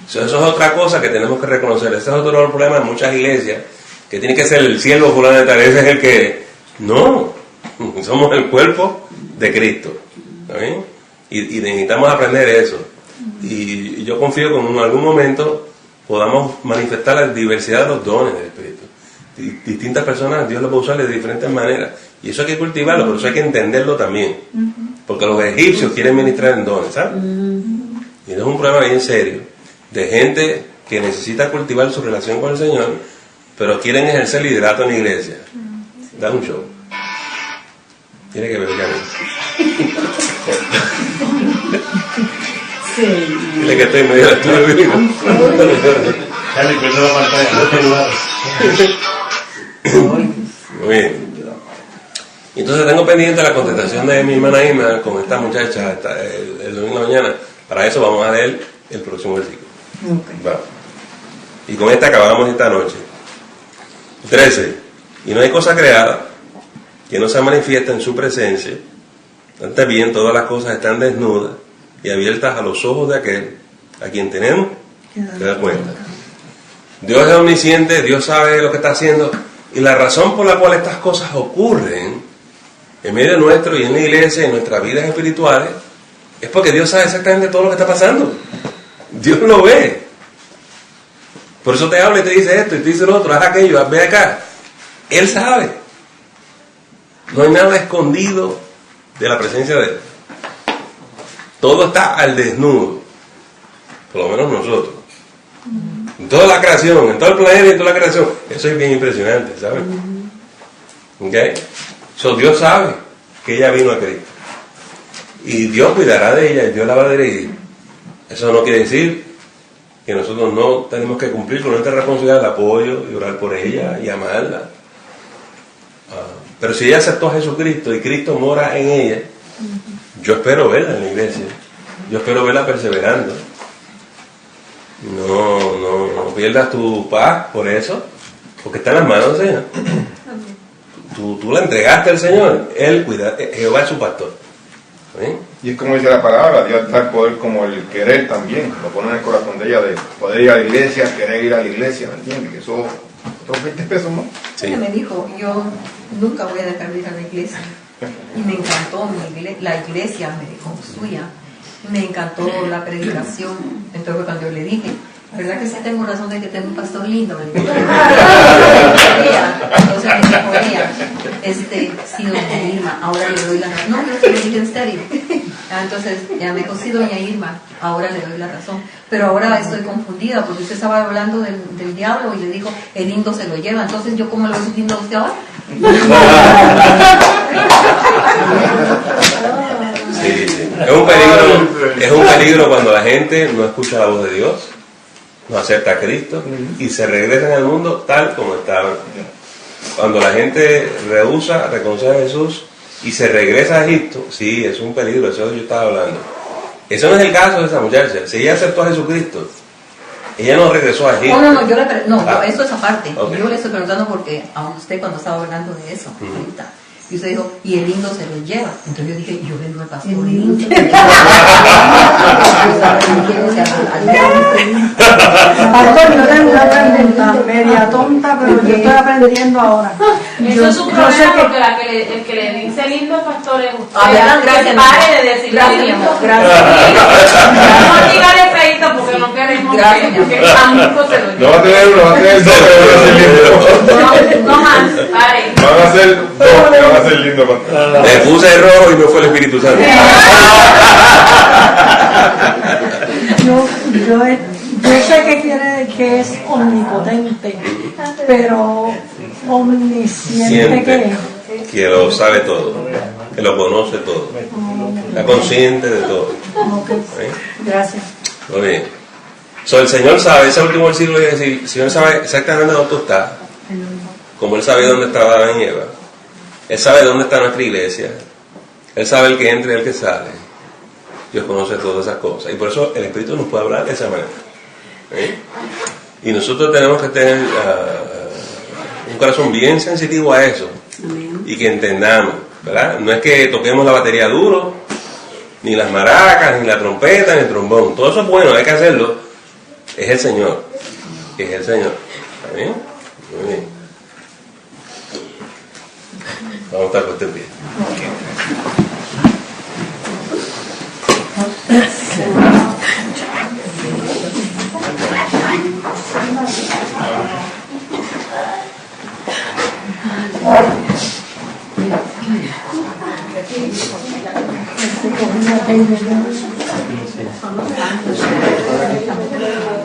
Eso es otra cosa que tenemos que reconocer. Ese es otro problema en muchas iglesias, que tiene que ser el siervo fulano de tal. Ese es el que... No, somos el cuerpo de Cristo. ¿Está bien? Y necesitamos aprender eso. Y yo confío que en algún momento podamos manifestar la diversidad de los dones del Espíritu. Distintas personas, Dios los va a usar de diferentes maneras. Y eso hay que cultivarlo, pero eso hay que entenderlo también. Porque los egipcios quieren ministrar en dones, ¿sabes? Y eso es un problema bien serio, de gente que necesita cultivar su relación con el Señor, pero quieren ejercer liderato en la iglesia. Da un show. Tiene que ver con Sí. Dile que estoy medio de estudio bíblico. Muy bien. Entonces tengo pendiente la contestación de mi hermana Irma con esta muchacha el domingo de la mañana. Para eso vamos a leer el próximo versículo. Vamos. Y con esta acabamos esta noche. 13. Y no hay cosa creada que no se manifiesta en su presencia. Antes bien, todas las cosas están desnudas y abiertas a los ojos de aquel a quien tenemos que dar cuenta. Dios es omnisciente, Dios sabe lo que está haciendo, y la razón por la cual estas cosas ocurren en medio nuestro y en la iglesia, en nuestras vidas espirituales, es porque Dios sabe exactamente todo lo que está pasando. Dios lo ve. Por eso te habla y te dice esto y te dice lo otro, haz aquello, ve acá. Él sabe. No hay nada escondido de la presencia de Él. Todo está al desnudo, por lo menos nosotros. En toda la creación, en todo el planeta y en toda la creación. Eso es bien impresionante, ¿sabes? ¿Ok? So, Dios sabe que ella vino a Cristo. Y Dios cuidará de ella y Dios la va a dirigir. Eso no quiere decir que nosotros no tenemos que cumplir con nuestra responsabilidad de apoyo y orar por ella y amarla. Pero si ella aceptó a Jesucristo y Cristo mora en ella, yo espero verla en la iglesia. Yo espero verla perseverando. No pierdas tu paz por eso, porque está en las manos del Señor. Tú la entregaste al Señor, Él cuida, Jehová es su pastor. ¿Sí? Y es como dice la palabra, Dios da el poder como el querer también, lo pone en el corazón de ella de poder ir a la iglesia, querer ir a la iglesia, ¿me entiendes? Que eso, otros 20 pesos más. Sí. Ella me dijo, yo nunca voy a dejar de ir a la iglesia. Y me encantó la iglesia, me dijo, suya. Me encantó la predicación. Entonces cuando yo le dije, ¿verdad que sí tengo razón de que tengo un pastor lindo? Entonces me dijo ella, sí, doña Irma, ahora le doy la razón. No, yo se lo dije en serio. Entonces ella me dijo, sí, doña Irma, ahora le doy la razón. Pero ahora estoy confundida porque usted estaba hablando del diablo y le dijo, el lindo se lo lleva. Entonces yo, ¿cómo le voy a decir lindo a usted ahora? Sí. Es un peligro cuando la gente no escucha la voz de Dios, no acepta a Cristo y se regresan al mundo tal como estaban. Cuando la gente rehúsa reconocer a Jesús y se regresa a Egipto, sí, es un peligro, eso es lo que yo estaba hablando. Eso no es el caso de esa muchacha. Si ella aceptó a Jesucristo, ella no regresó a Egipto. No, eso es aparte. Okay. Yo le estoy preguntando porque a usted cuando estaba hablando de eso, ahorita, y usted dijo, y el lindo se lo lleva. Entonces yo dije, yo vengo al pastor lindo. Pastor, yo tengo una pregunta media tonta, pero yo estoy aprendiendo ahora. Eso es un problema porque el que le dice lindo al pastor es usted. Gracias. Pare de decirle lindo. Gracias. No digan feito porque no queremos que tampoco se lo lleve. No va a tener uno, va a tener dos. No más, pare. Van a ser dos, que van a ser lindos para Le puse el rojo y me fue el Espíritu Santo. Yo he sé que es omnipotente, pero omnisciente que lo sabe todo, que lo conoce todo, está consciente de todo. Gracias. Muy bien. El Señor sabe, ese último versículo es decir, el Señor sabe exactamente dónde tú estás, como Él sabe dónde estaba Adán y Eva. Él sabe dónde está nuestra iglesia. Él sabe el que entra y el que sale. Dios conoce todas esas cosas. Y por eso el Espíritu nos puede hablar de esa manera. Y nosotros tenemos que tener un corazón bien sensitivo a eso. Y que entendamos, ¿verdad? No es que toquemos la batería duro, ni las maracas, ni la trompeta, ni el trombón. Todo eso es bueno, hay que hacerlo. Es el Señor. Es el Señor. ¿Está bien? Muy bien. Vamos a estar con este pie.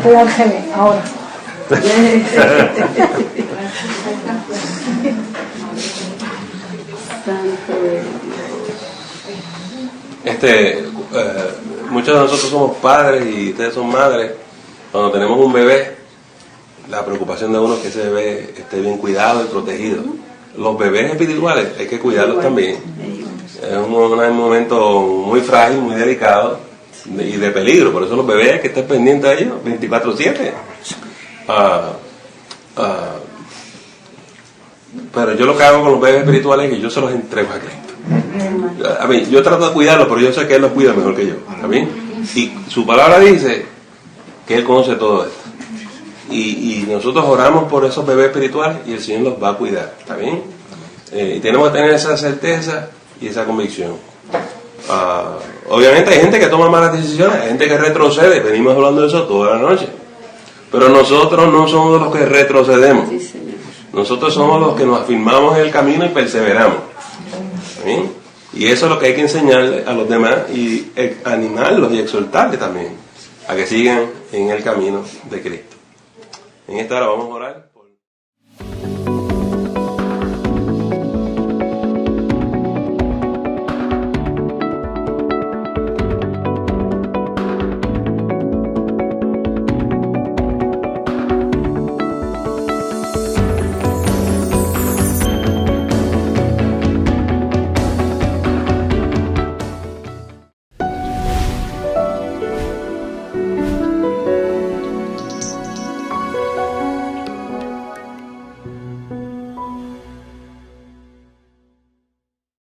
Voy al GB, ahora. Muchos de nosotros somos padres y ustedes son madres. Cuando tenemos un bebé, la preocupación de uno es que ese bebé esté bien cuidado y protegido. Los bebés espirituales hay que cuidarlos también. Es un momento muy frágil, muy delicado y de peligro. Por eso los bebés hay que estar pendientes de ellos 24/7. Pero yo lo que hago con los bebés espirituales es que yo se los entrego a Cristo. A mí, yo trato de cuidarlos, pero yo sé que Él los cuida mejor que yo. ¿Está bien? Y su palabra dice que Él conoce todo esto. Y nosotros oramos por esos bebés espirituales y el Señor los va a cuidar. ¿Está bien? Y tenemos que tener esa certeza y esa convicción. Obviamente hay gente que toma malas decisiones, hay gente que retrocede. Venimos hablando de eso toda la noche. Pero nosotros no somos los que retrocedemos. Nosotros somos los que nos afirmamos en el camino y perseveramos. ¿Sí? Y eso es lo que hay que enseñarle a los demás y animarlos y exhortarles también a que sigan en el camino de Cristo. En esta hora vamos a orar.